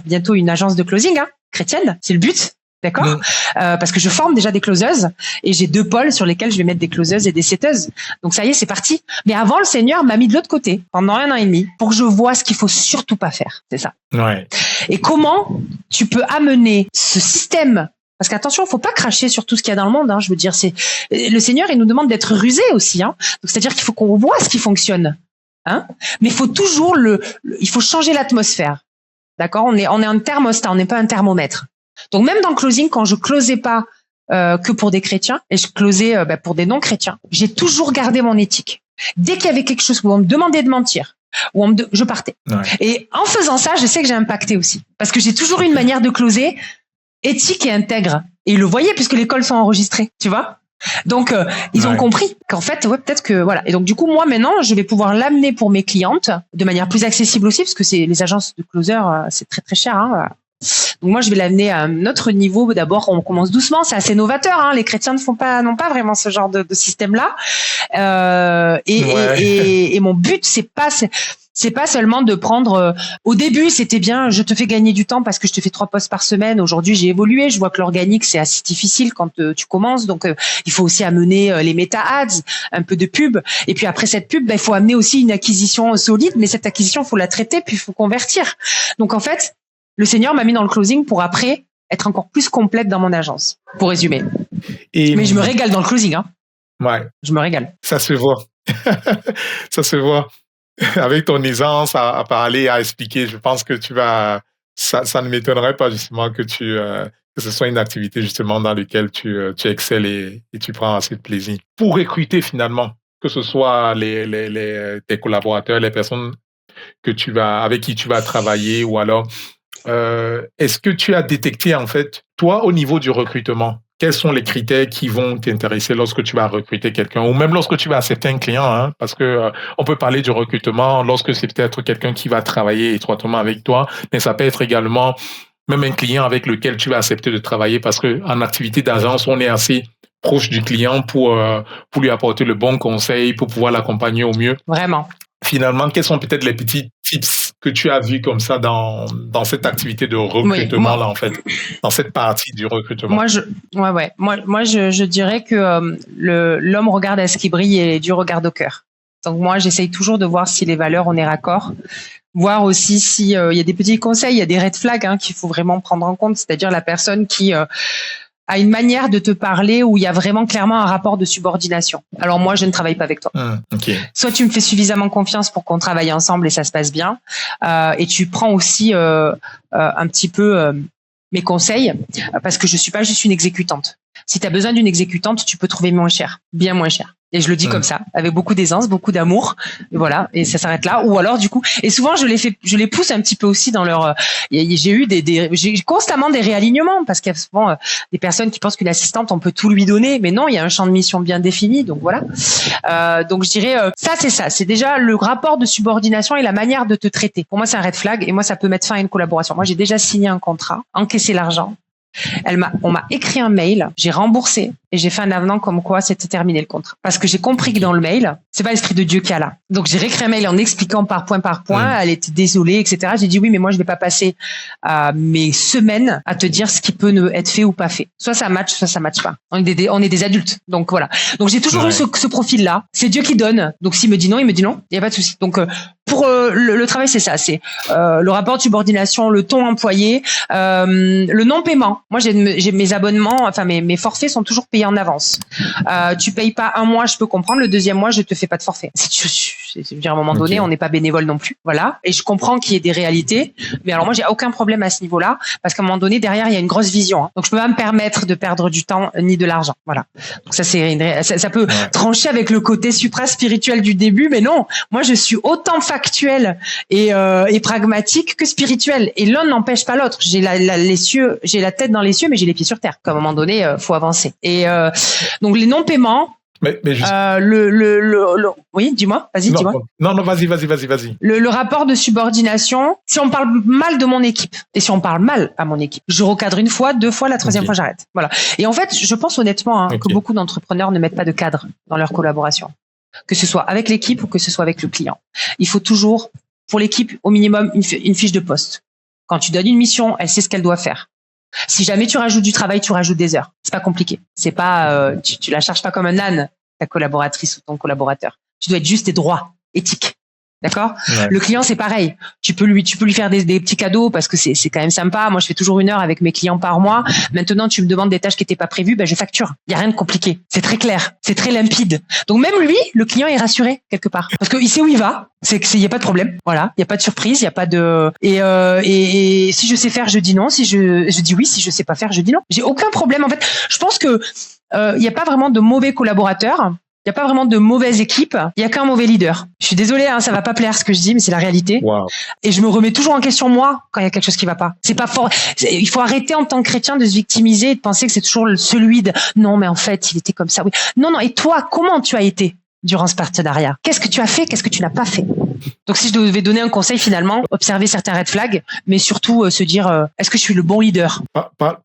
S2: bientôt une agence de closing chrétienne. C'est le but. D'accord. Parce que je forme déjà des closeuses et j'ai 2 pôles sur lesquels je vais mettre des closeuses et des setteuses. Donc ça y est, c'est parti. Mais avant, le Seigneur m'a mis de l'autre côté pendant 1 an et demi pour que je vois ce qu'il faut surtout pas faire. C'est ça. Ouais. Et comment tu peux amener ce système. Parce qu'attention, faut pas cracher sur tout ce qu'il y a dans le monde. Je veux dire, c'est le Seigneur, il nous demande d'être rusé aussi. Donc c'est-à-dire qu'il faut qu'on voit ce qui fonctionne. Mais il faut toujours il faut changer l'atmosphère. D'accord ? On est un thermostat, on n'est pas un thermomètre. Donc même dans le closing, quand je closais pas que pour des chrétiens et je closais pour des non-chrétiens, j'ai toujours gardé mon éthique. Dès qu'il y avait quelque chose où on me demandait de mentir, je partais. Ouais. Et en faisant ça, je sais que j'ai impacté aussi, parce que j'ai toujours eu une manière de closer éthique et intègre. Et ils le voyaient puisque les calls sont enregistrés, tu vois. Donc ils ont compris qu'en fait peut-être que voilà. Et donc du coup moi maintenant je vais pouvoir l'amener pour mes clientes de manière plus accessible aussi, parce que c'est les agences de closer c'est très très cher. Donc moi je vais l'amener à un autre niveau. D'abord on commence doucement, c'est assez novateur. Les chrétiens n'ont pas vraiment ce genre de système là. Et mon but c'est pas seulement de prendre. Au début, c'était bien. Je te fais gagner du temps parce que je te fais 3 posts par semaine. Aujourd'hui, j'ai évolué. Je vois que l'organique c'est assez difficile quand tu commences. Donc, il faut aussi amener les méta ads, un peu de pub. Et puis après cette pub, il faut amener aussi une acquisition solide. Mais cette acquisition, faut la traiter puis il faut convertir. Donc en fait, le Seigneur m'a mis dans le closing pour après être encore plus complète dans mon agence. Pour résumer. Mais je me régale dans le closing.
S1: Ouais.
S2: Je me régale.
S1: Ça se voit. Ça se voit. Avec ton aisance à parler, à expliquer, je pense que ça ne m'étonnerait pas justement que ce soit une activité justement dans laquelle tu excelles et tu prends assez de plaisir. Pour recruter finalement, que ce soit tes collaborateurs, les personnes avec qui tu vas travailler, ou alors est-ce que tu as détecté en fait, toi au niveau du recrutement, quels sont les critères qui vont t'intéresser lorsque tu vas recruter quelqu'un, ou même lorsque tu vas accepter un client, parce que on peut parler du recrutement lorsque c'est peut-être quelqu'un qui va travailler étroitement avec toi, mais ça peut être également même un client avec lequel tu vas accepter de travailler, parce que en activité d'agence, on est assez proche du client pour lui apporter le bon conseil, pour pouvoir l'accompagner au mieux.
S2: Vraiment.
S1: finalement, quels sont peut-être les petits tips que tu as vus comme ça dans cette activité de recrutement là, en fait, dans cette partie du recrutement?
S2: Moi, je dirais que l'homme regarde à ce qui brille et Dieu regarde au cœur. Donc moi, j'essaye toujours de voir si les valeurs, on est raccord. Voir aussi si y a des petits conseils, il y a des red flags qu'il faut vraiment prendre en compte, c'est-à-dire la personne qui a une manière de te parler où il y a vraiment clairement un rapport de subordination. Alors moi, je ne travaille pas avec toi.
S1: Okay.
S2: Soit tu me fais suffisamment confiance pour qu'on travaille ensemble et ça se passe bien, et tu prends aussi un petit peu mes conseils, parce que je suis pas juste une exécutante. Si tu as besoin d'une exécutante, tu peux trouver moins cher, bien moins cher. Et je le dis comme ça, avec beaucoup d'aisance, beaucoup d'amour, et voilà, et ça s'arrête là. Ou alors du coup, et souvent je les pousse un petit peu aussi dans leur. J'ai constamment des réalignements parce qu'il y a souvent des personnes qui pensent qu'une assistante on peut tout lui donner, mais non, il y a un champ de mission bien défini, donc voilà. Donc je dirais ça, c'est déjà le rapport de subordination et la manière de te traiter. Pour moi, c'est un red flag, et moi ça peut mettre fin à une collaboration. Moi, j'ai déjà signé un contrat, encaissé l'argent. On m'a écrit un mail, j'ai remboursé et j'ai fait un avenant comme quoi c'était terminé le contrat. Parce que j'ai compris que dans le mail, c'est pas l'esprit de Dieu qu'il y a là. Donc j'ai réécrit un mail en expliquant par point, elle était désolée, etc. J'ai dit oui, mais moi je vais pas passer mes semaines à te dire ce qui peut être fait ou pas fait. Soit ça match, soit ça match pas. On est des adultes, donc voilà. Donc j'ai toujours eu ce profil-là. C'est Dieu qui donne. Donc s'il me dit non, il me dit non. Il y a pas de souci. Donc pour le travail, c'est ça. C'est le rapport de subordination, le ton employé, le non-paiement. Moi, j'ai mes abonnements, enfin mes forfaits sont toujours payés en avance. Tu payes pas un mois, je peux comprendre. Le deuxième mois, je te fais pas de forfait. Je veux dire, à un moment donné, on n'est pas bénévole non plus. Voilà. Et je comprends qu'il y ait des réalités. Mais alors moi, j'ai aucun problème à ce niveau-là parce qu'à un moment donné, derrière, il y a une grosse vision. Donc je peux pas me permettre de perdre du temps ni de l'argent. Voilà. Donc ça peut trancher avec le côté supra-spirituel du début, mais non. Moi, je suis autant factuel et pragmatique que spirituel. Et l'un n'empêche pas l'autre. J'ai j'ai la tête dans les cieux, mais j'ai les pieds sur terre. Qu'à un moment donné, faut avancer. Et donc les non-paiements.
S1: Mais juste...
S2: oui, dis-moi. Vas-y, dis-moi.
S1: Non, vas-y.
S2: Le rapport de subordination. Si on parle mal de mon équipe et si on parle mal à mon équipe, je recadre une fois, deux fois, la troisième fois j'arrête. Voilà. Et en fait, je pense honnêtement que beaucoup d'entrepreneurs ne mettent pas de cadre dans leur collaboration, que ce soit avec l'équipe ou que ce soit avec le client. Il faut toujours, pour l'équipe, au minimum une fiche de poste. Quand tu donnes une mission, elle sait ce qu'elle doit faire. Si jamais tu rajoutes du travail, tu rajoutes des heures. C'est pas compliqué. C'est pas, tu la charges pas comme un âne, ta collaboratrice ou ton collaborateur. Tu dois être juste et droit, éthique. D'accord? Ouais. Le client, c'est pareil. Tu peux lui faire des petits cadeaux parce que c'est quand même sympa. Moi, je fais toujours 1 heure avec mes clients par mois. Maintenant, tu me demandes des tâches qui n'étaient pas prévues, je facture. Il y a rien de compliqué. C'est très clair. C'est très limpide. Donc, même lui, le client est rassuré quelque part. Parce qu'il sait où il va. Il y a pas de problème. Voilà. Il y a pas de surprise. Il y a pas de, et si je sais faire, je dis non. Si je dis oui. Si je sais pas faire, je dis non. J'ai aucun problème. En fait, je pense que, il y a pas vraiment de mauvais collaborateurs. Il n'y a pas vraiment de mauvaise équipe, il y a qu'un mauvais leader. Je suis désolée, ça va pas plaire ce que je dis, mais c'est la réalité.
S1: Wow. Et
S2: je me remets toujours en question moi quand il y a quelque chose qui va pas. C'est pas fort. Il faut arrêter en tant que chrétien de se victimiser et de penser que c'est toujours celui de non, mais en fait, il était comme ça. Oui. Non. Et toi, comment tu as été durant ce partenariat? Qu'est-ce que tu as fait? Qu'est-ce que tu n'as pas fait? Donc, si je devais donner un conseil finalement, observer certains red flags, mais surtout se dire est-ce que je suis le bon leader?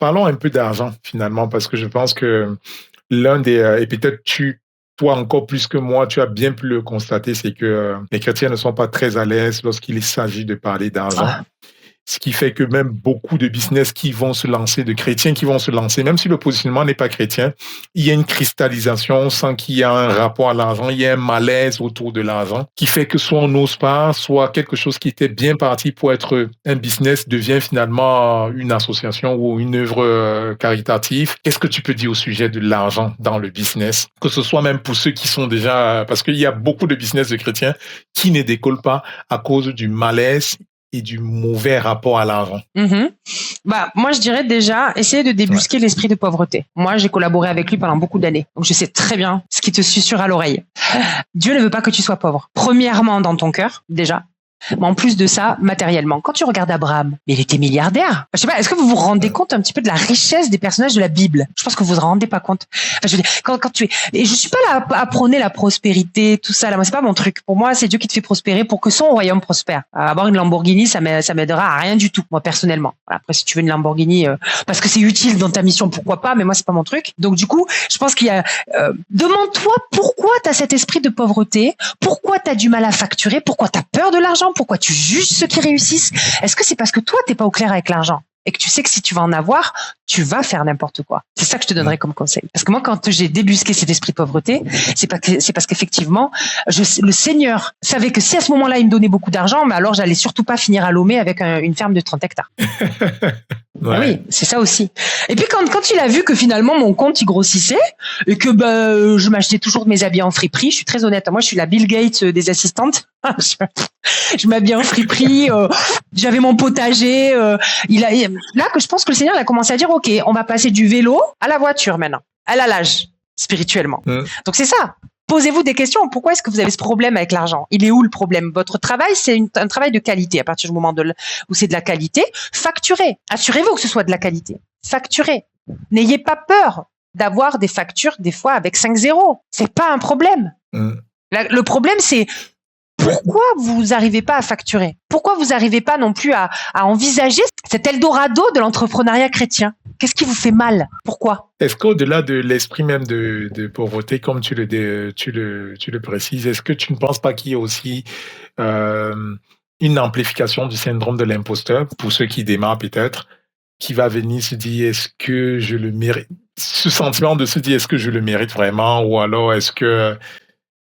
S1: Parlons un peu d'argent finalement, parce que je pense que l'un des et peut-être toi, encore plus que moi, tu as bien pu le constater, c'est que les chrétiens ne sont pas très à l'aise lorsqu'il s'agit de parler d'argent. Ce qui fait que même beaucoup de business qui vont se lancer, de chrétiens qui vont se lancer, même si le positionnement n'est pas chrétien, il y a une cristallisation, on sent qu'il y a un rapport à l'argent, il y a un malaise autour de l'argent, qui fait que soit on n'ose pas, soit quelque chose qui était bien parti pour être un business devient finalement une association ou une œuvre caritative. Qu'est-ce que tu peux dire au sujet de l'argent dans le business? Que ce soit même pour ceux qui sont déjà, parce qu'il y a beaucoup de business de chrétiens qui ne décollent pas à cause du malaise et du mauvais rapport à l'argent.
S2: Moi, je dirais déjà, essayer de débusquer l'esprit de pauvreté. Moi, j'ai collaboré avec lui pendant beaucoup d'années. Donc, je sais très bien ce qui te susurre à l'oreille. Dieu ne veut pas que tu sois pauvre. Premièrement, dans ton cœur, déjà. Mais en plus de ça, matériellement, quand tu regardes Abraham, mais il était milliardaire. Je sais pas, est-ce que vous vous rendez compte un petit peu de la richesse des personnages de la Bible? Je pense que vous vous rendez pas compte. Enfin, je veux dire, quand tu es, et je suis pas là à prôner la prospérité, tout ça, là, moi, c'est pas mon truc. Pour moi, c'est Dieu qui te fait prospérer pour que son royaume prospère. Avoir une Lamborghini, ça m'aidera à rien du tout, moi, personnellement. Voilà, après, si tu veux une Lamborghini, parce que c'est utile dans ta mission, pourquoi pas, mais moi, c'est pas mon truc. Donc, du coup, je pense qu'il y a, demande-toi pourquoi t'as cet esprit de pauvreté, pourquoi t'as du mal à facturer, pourquoi t'as peur de l'argent, pourquoi tu juges ceux qui réussissent. Est-ce que c'est parce que toi, t'es pas au clair avec l'argent et que tu sais que si tu vas en avoir, tu vas faire n'importe quoi? C'est ça que je te donnerais comme conseil. Parce que moi, quand j'ai débusqué cet esprit de pauvreté, c'est parce qu'effectivement, le Seigneur savait que si à ce moment-là, il me donnait beaucoup d'argent, mais alors j'allais surtout pas finir à Lomé avec une ferme de 30 hectares.
S1: Ouais.
S2: Oui, c'est ça aussi. Et puis quand il a vu que finalement mon compte il grossissait et que je m'achetais toujours mes habits en friperie, je suis très honnête, moi je suis la Bill Gates des assistantes. Je m'habille en friperie, j'avais mon potager. Là que je pense que le Seigneur a commencé à dire ok, on va passer du vélo à la voiture maintenant. Elle a l'âge spirituellement. Donc c'est ça. Posez-vous des questions. Pourquoi est-ce que vous avez ce problème avec l'argent? Il est où le problème? Votre travail, c'est un travail de qualité. À partir du moment où c'est de la qualité, facturez. Assurez-vous que ce soit de la qualité. Facturez. N'ayez pas peur d'avoir des factures des fois avec 5 zéros. C'est pas un problème. Le problème, c'est pourquoi vous n'arrivez pas à facturer? Pourquoi vous n'arrivez pas non plus à envisager cet Eldorado de l'entrepreneuriat chrétien? Qu'est-ce qui vous fait mal? Pourquoi?
S1: Est-ce qu'au-delà de l'esprit même de pauvreté, comme tu le précises, est-ce que tu ne penses pas qu'il y a aussi une amplification du syndrome de l'imposteur pour ceux qui démarrent peut-être, qui va venir se dire est-ce que je le mérite? Ce sentiment de se dire est-ce que je le mérite vraiment, ou alors est-ce que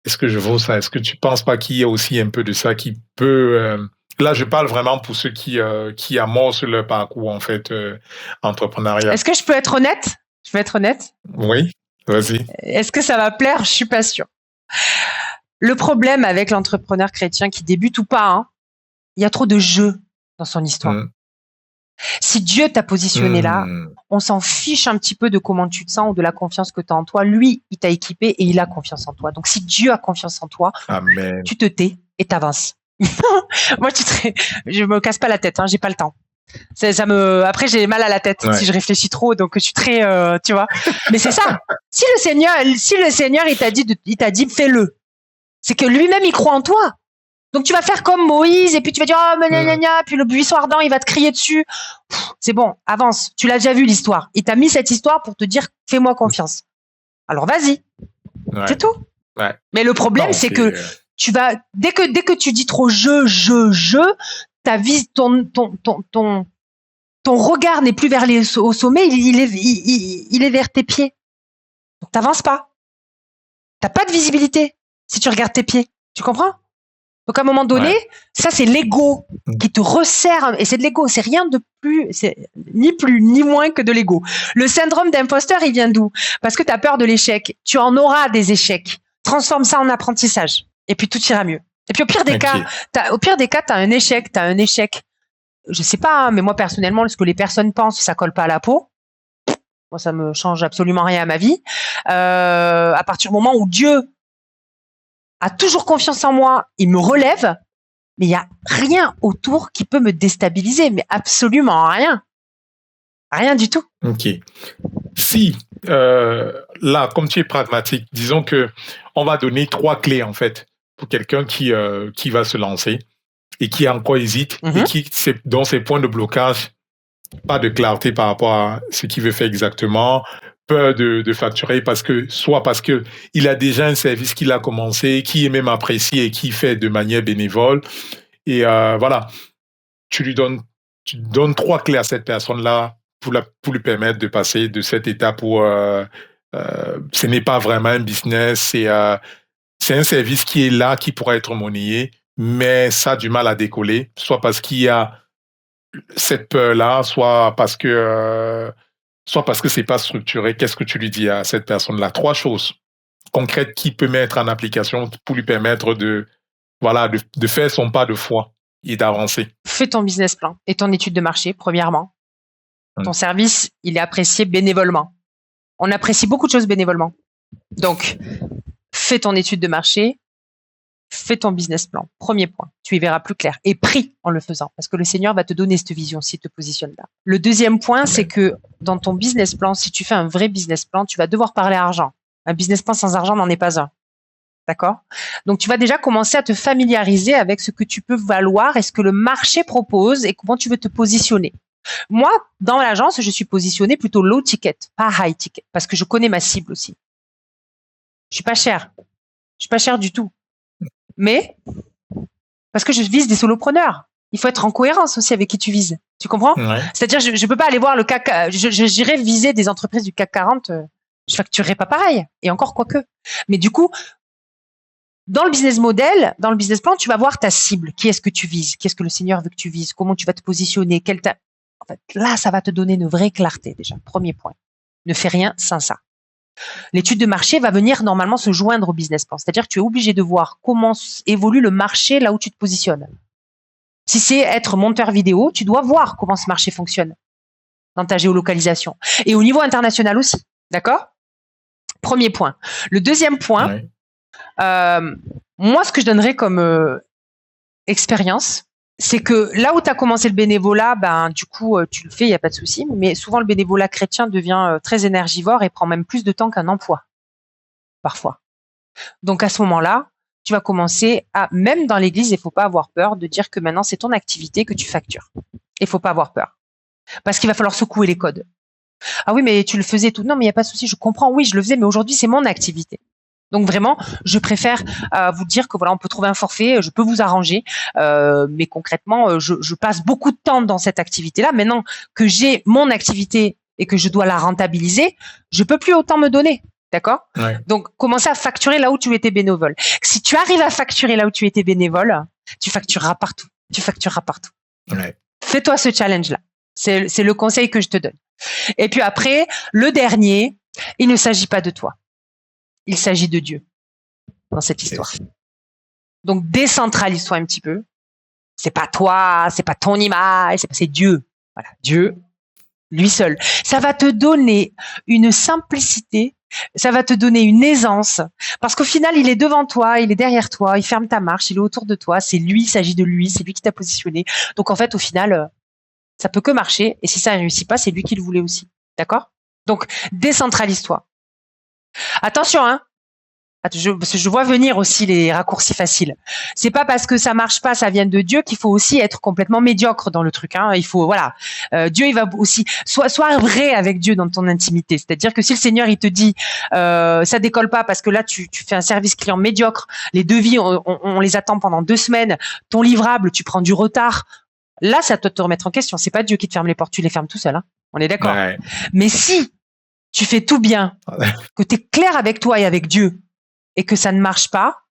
S1: je vaux ça? Est-ce que tu ne penses pas qu'il y a aussi un peu de ça qui peut... Là, je parle vraiment pour ceux qui amorcent leur parcours, en fait, entrepreneurial.
S2: Est-ce que je peux être honnête? Je peux être honnête?
S1: Oui, vas-y.
S2: Est-ce que ça va plaire? Je suis pas sûre. Le problème avec l'entrepreneur chrétien qui débute ou pas, il y a trop de jeux dans son histoire. Si Dieu t'a positionné là, on s'en fiche un petit peu de comment tu te sens ou de la confiance que tu as en toi. Lui, il t'a équipé et il a confiance en toi. Donc, si Dieu a confiance en toi,
S1: Amen.
S2: Tu te tais et t'avances. Moi, je me casse pas la tête, j'ai pas le temps. Après, j'ai mal à la tête si je réfléchis trop, donc je suis très, tu vois. Mais c'est ça. Si le Seigneur, il t'a dit, fais-le. C'est que lui-même, il croit en toi. Donc tu vas faire comme Moïse et puis tu vas dire puis le buisson ardent il va te crier dessus. C'est bon, avance. Tu l'as déjà vu l'histoire. Il t'a mis cette histoire pour te dire fais-moi confiance. Alors vas-y. C'est tout.
S1: Ouais.
S2: Mais le problème c'est que tu vas dès que tu dis trop ta vie ton regard n'est plus vers au sommet, il est vers tes pieds. Donc t'avances pas. T'as pas de visibilité si tu regardes tes pieds. Tu comprends? Donc à un moment donné, ça c'est l'ego qui te resserre, et c'est de l'ego, c'est rien de plus, c'est ni plus ni moins que de l'ego. Le syndrome d'imposteur, il vient d'où? Parce que tu as peur de l'échec. Tu en auras des échecs. Transforme ça en apprentissage, et puis tout ira mieux. Et puis au pire des cas, t'as un échec. Je sais pas, mais moi personnellement, ce que les personnes pensent, ça colle pas à la peau. Moi, ça me change absolument rien à ma vie. À partir du moment où Dieu a toujours confiance en moi, il me relève, mais il n'y a rien autour qui peut me déstabiliser, mais absolument rien. Rien du tout.
S1: Ok. Si, là, comme tu es pragmatique, disons que on va donner 3 clés, en fait, pour quelqu'un qui va se lancer et qui encore hésite et dont ses points de blocage, pas de clarté par rapport à ce qu'il veut faire exactement, peur de facturer soit parce que il a déjà un service qu'il a commencé, qui est même apprécié et qui fait de manière bénévole. Et voilà, tu donnes 3 clés à cette personne-là pour lui permettre de passer de cette étape où ce n'est pas vraiment un business, c'est un service qui est là, qui pourrait être monnayé, mais ça a du mal à décoller, soit parce qu'il y a cette peur-là, soit parce que c'est pas structuré. Qu'est-ce que tu lui dis à cette personne-là? 3 choses concrètes qu'il peut mettre en application pour lui permettre de faire son pas de foi et d'avancer.
S2: Fais ton business plan et ton étude de marché, premièrement. Ton service, il est apprécié bénévolement. On apprécie beaucoup de choses bénévolement. Donc, fais ton étude de marché, fais ton business plan. Premier point, tu y verras plus clair. Et prie en le faisant, parce que le Seigneur va te donner cette vision s'il te positionne là. Le deuxième point, c'est que dans ton business plan, si tu fais un vrai business plan, tu vas devoir parler argent. Un business plan sans argent n'en est pas un. D'accord? Donc, tu vas déjà commencer à te familiariser avec ce que tu peux valoir et ce que le marché propose et comment tu veux te positionner. Moi, dans l'agence, je suis positionnée plutôt low ticket, pas high ticket, parce que je connais ma cible aussi. Je suis pas chère. Je suis pas chère du tout. Mais, parce que je vise des solopreneurs. Il faut être en cohérence aussi avec qui tu vises. Tu comprends?
S1: Ouais.
S2: C'est-à-dire, je peux pas aller voir le CAC, j'irais viser des entreprises du CAC 40, je facturerais pas pareil. Et encore quoique. Mais du coup, dans le business model, dans le business plan, tu vas voir ta cible. Qui est-ce que tu vises? Qui est-ce que le Seigneur veut que tu vises? Comment tu vas te positionner? En fait, là, ça va te donner une vraie clarté déjà. Premier point. Ne fais rien sans ça. L'étude de marché va venir normalement se joindre au business plan. C'est-à-dire que tu es obligé de voir comment évolue le marché là où tu te positionnes. Si c'est être monteur vidéo, tu dois voir comment ce marché fonctionne dans ta géolocalisation. Et au niveau international aussi. D'accord? Premier point. Le deuxième point,
S1: Ouais.
S2: moi, ce que je donnerais comme expérience, c'est que là où tu as commencé le bénévolat, du coup, tu le fais, il n'y a pas de souci. Mais souvent, le bénévolat chrétien devient très énergivore et prend même plus de temps qu'un emploi, parfois. Donc, à ce moment-là, tu vas commencer à, même dans l'église, il ne faut pas avoir peur de dire que maintenant, c'est ton activité que tu factures. Il ne faut pas avoir peur. Parce qu'il va falloir secouer les codes. Ah oui, mais tu le faisais tout. Non, mais il n'y a pas de souci, je comprends. Oui, je le faisais, mais aujourd'hui, c'est mon activité. Donc vraiment, je préfère vous dire que voilà, on peut trouver un forfait, je peux vous arranger, mais concrètement, je passe beaucoup de temps dans cette activité-là. Maintenant que j'ai mon activité et que je dois la rentabiliser, je peux plus autant me donner, d'accord?
S1: Ouais.
S2: Donc commencer à facturer là où tu étais bénévole. Si tu arrives à facturer là où tu étais bénévole, tu factureras partout. Tu factureras partout.
S1: Ouais.
S2: Fais-toi ce challenge-là. C'est le conseil que je te donne. Et puis après, le dernier, il ne s'agit pas de toi. Il s'agit de Dieu dans cette histoire. Donc, décentralise-toi un petit peu. C'est pas toi, c'est pas ton image, c'est Dieu. Voilà, Dieu, lui seul. Ça va te donner une simplicité, ça va te donner une aisance, parce qu'au final, il est devant toi, il est derrière toi, il ferme ta marche, il est autour de toi, c'est lui, il s'agit de lui, c'est lui qui t'a positionné. Donc, en fait, au final, ça peut que marcher, et si ça ne réussit pas, c'est lui qui le voulait aussi. D'accord? Donc, décentralise-toi. Attention, hein. Parce que je vois venir aussi les raccourcis faciles. C'est pas parce que ça marche pas, ça vient de Dieu qu'il faut aussi être complètement médiocre dans le truc. Hein. Il faut, voilà, Dieu, il va aussi sois vrai avec Dieu dans ton intimité. C'est-à-dire que si le Seigneur il te dit ça décolle pas parce que là tu fais un service client médiocre, les devis on les attend pendant 2 semaines, ton livrable tu prends du retard. Là, ça doit te remettre en question. C'est pas Dieu qui te ferme les portes, tu les fermes tout seul. Hein. On est d'accord.
S1: Ouais.
S2: Mais si tu fais tout bien, que tu es clair avec toi et avec Dieu, et que ça ne marche pas,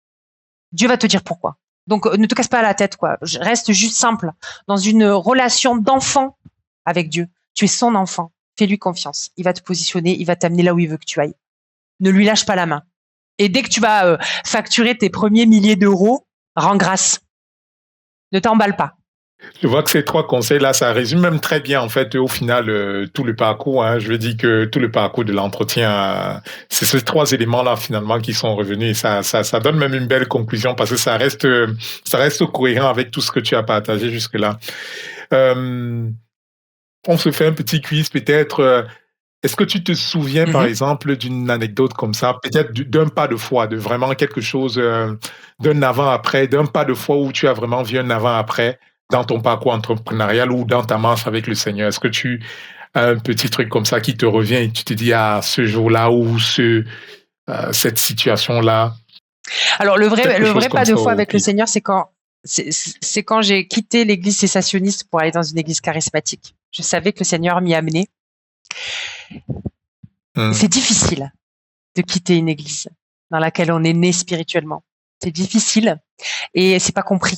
S2: Dieu va te dire pourquoi. Donc, ne te casse pas la tête, quoi. Reste juste simple. Dans une relation d'enfant avec Dieu. Tu es son enfant. Fais-lui confiance. Il va te positionner, il va t'amener là où il veut que tu ailles. Ne lui lâche pas la main. Et dès que tu vas facturer tes premiers milliers d'euros, rends grâce. Ne t'emballe pas.
S1: Je vois que ces 3 conseils-là, ça résume même très bien, en fait, au final, tout le parcours. Hein. Je veux dire que tout le parcours de l'entretien, c'est ces 3 éléments-là, finalement, qui sont revenus. Et ça donne même une belle conclusion parce que ça reste cohérent avec tout ce que tu as partagé jusque-là. On se fait un petit quiz, peut-être. Est-ce que tu te souviens, par exemple, d'une anecdote comme ça, peut-être d'un pas de foi, de vraiment quelque chose, d'un avant-après, d'un pas de foi où tu as vraiment vu un avant-après dans ton parcours entrepreneurial ou dans ta marche avec le Seigneur? Est-ce que tu as un petit truc comme ça qui te revient et tu te dis, ah, ce jour-là ou cette situation-là?
S2: Alors, le vrai pas de foi
S1: ça,
S2: avec le Seigneur, c'est quand j'ai quitté l'église cessationniste pour aller dans une église charismatique. Je savais que le Seigneur m'y amenait. C'est difficile de quitter une église dans laquelle on est né spirituellement. C'est difficile et c'est pas compris.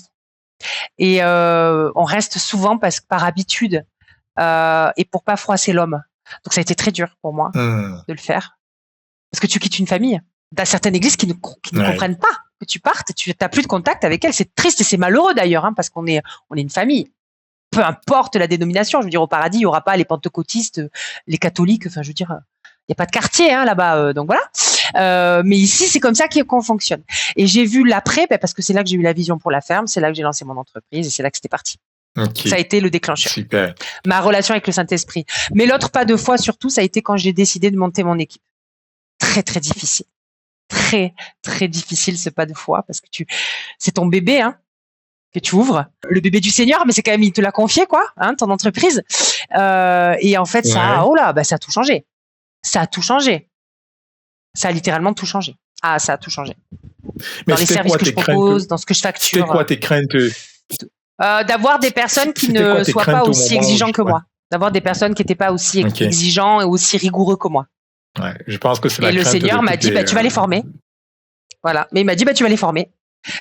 S2: Et on reste souvent par habitude et pour pas froisser l'homme. Donc ça a été très dur pour moi de le faire parce que tu quittes une famille. Dans certaines églises qui ne comprennent pas que tu partes, tu n'as plus de contact avec elles. C'est triste et c'est malheureux d'ailleurs parce qu'on est une famille. Peu importe la dénomination, je veux dire, au paradis, il n'y aura pas les pentecôtistes, les catholiques, enfin, je veux dire, il n'y a pas de quartier là-bas, donc voilà. Mais ici, c'est comme ça qu'on fonctionne. Et j'ai vu l'après, parce que c'est là que j'ai eu la vision pour la ferme, c'est là que j'ai lancé mon entreprise et c'est là que c'était parti.
S1: Ok.
S2: Ça a été le déclencheur.
S1: Super.
S2: Ma relation avec le Saint-Esprit. Mais l'autre pas de foi, surtout, ça a été quand j'ai décidé de monter mon équipe. Très, très difficile. Très, très difficile ce pas de foi parce que c'est ton bébé, hein, que tu ouvres. Le bébé du Seigneur, mais c'est quand même, il te l'a confié, quoi, hein, ton entreprise. Et en fait, ça a tout changé. Ça a tout changé. Ça a littéralement tout changé. Ah, ça a tout changé.
S1: Mais
S2: dans les services que je propose, dans ce que je facture.
S1: C'était quoi tes craintes?
S2: D'avoir des personnes qui ne soient pas aussi exigeants que moi. D'avoir des personnes qui n'étaient pas aussi exigeants et aussi rigoureux que moi.
S1: Ouais, je pense que c'est la crainte.
S2: Et le Seigneur m'a dit, tu vas les former. Voilà. Mais il m'a dit, tu vas les former.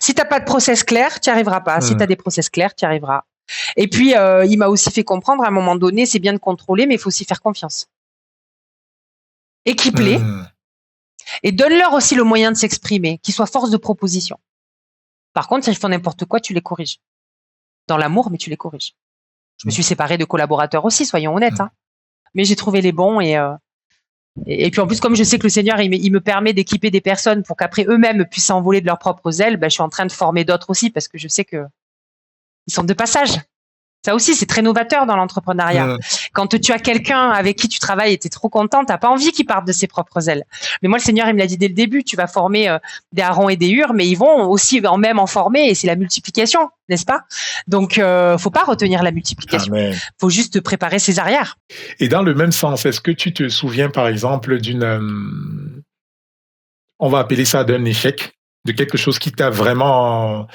S2: Si t'as pas de process clair, tu n'y arriveras pas. Si tu as des process clairs, tu y arriveras. Et puis, il m'a aussi fait comprendre, à un moment donné, c'est bien de contrôler, mais il faut aussi faire confiance. Équipe-les. Et donne-leur aussi le moyen de s'exprimer, qu'ils soient force de proposition. Par contre, s'ils font n'importe quoi, tu les corriges. Dans l'amour, mais tu les corriges. Je me suis séparée de collaborateurs aussi, soyons honnêtes. Hein. Mais j'ai trouvé les bons et puis en plus, comme je sais que le Seigneur, il me permet d'équiper des personnes pour qu'après eux-mêmes puissent s'envoler de leurs propres ailes, je suis en train de former d'autres aussi parce que je sais que ils sont de passage. Ça aussi, c'est très novateur dans l'entrepreneuriat. Quand tu as quelqu'un avec qui tu travailles et tu es trop content, tu n'as pas envie qu'il parte de ses propres ailes. Mais moi, le Seigneur, il me l'a dit dès le début, tu vas former des Aaron et des Hur, mais ils vont aussi même en former et c'est la multiplication, n'est-ce pas? Donc, faut pas retenir la multiplication.
S1: Amen.
S2: Faut juste préparer ses arrières.
S1: Et dans le même sens, est-ce que tu te souviens, par exemple, on va appeler ça d'un échec, de quelque chose qui t'a vraiment...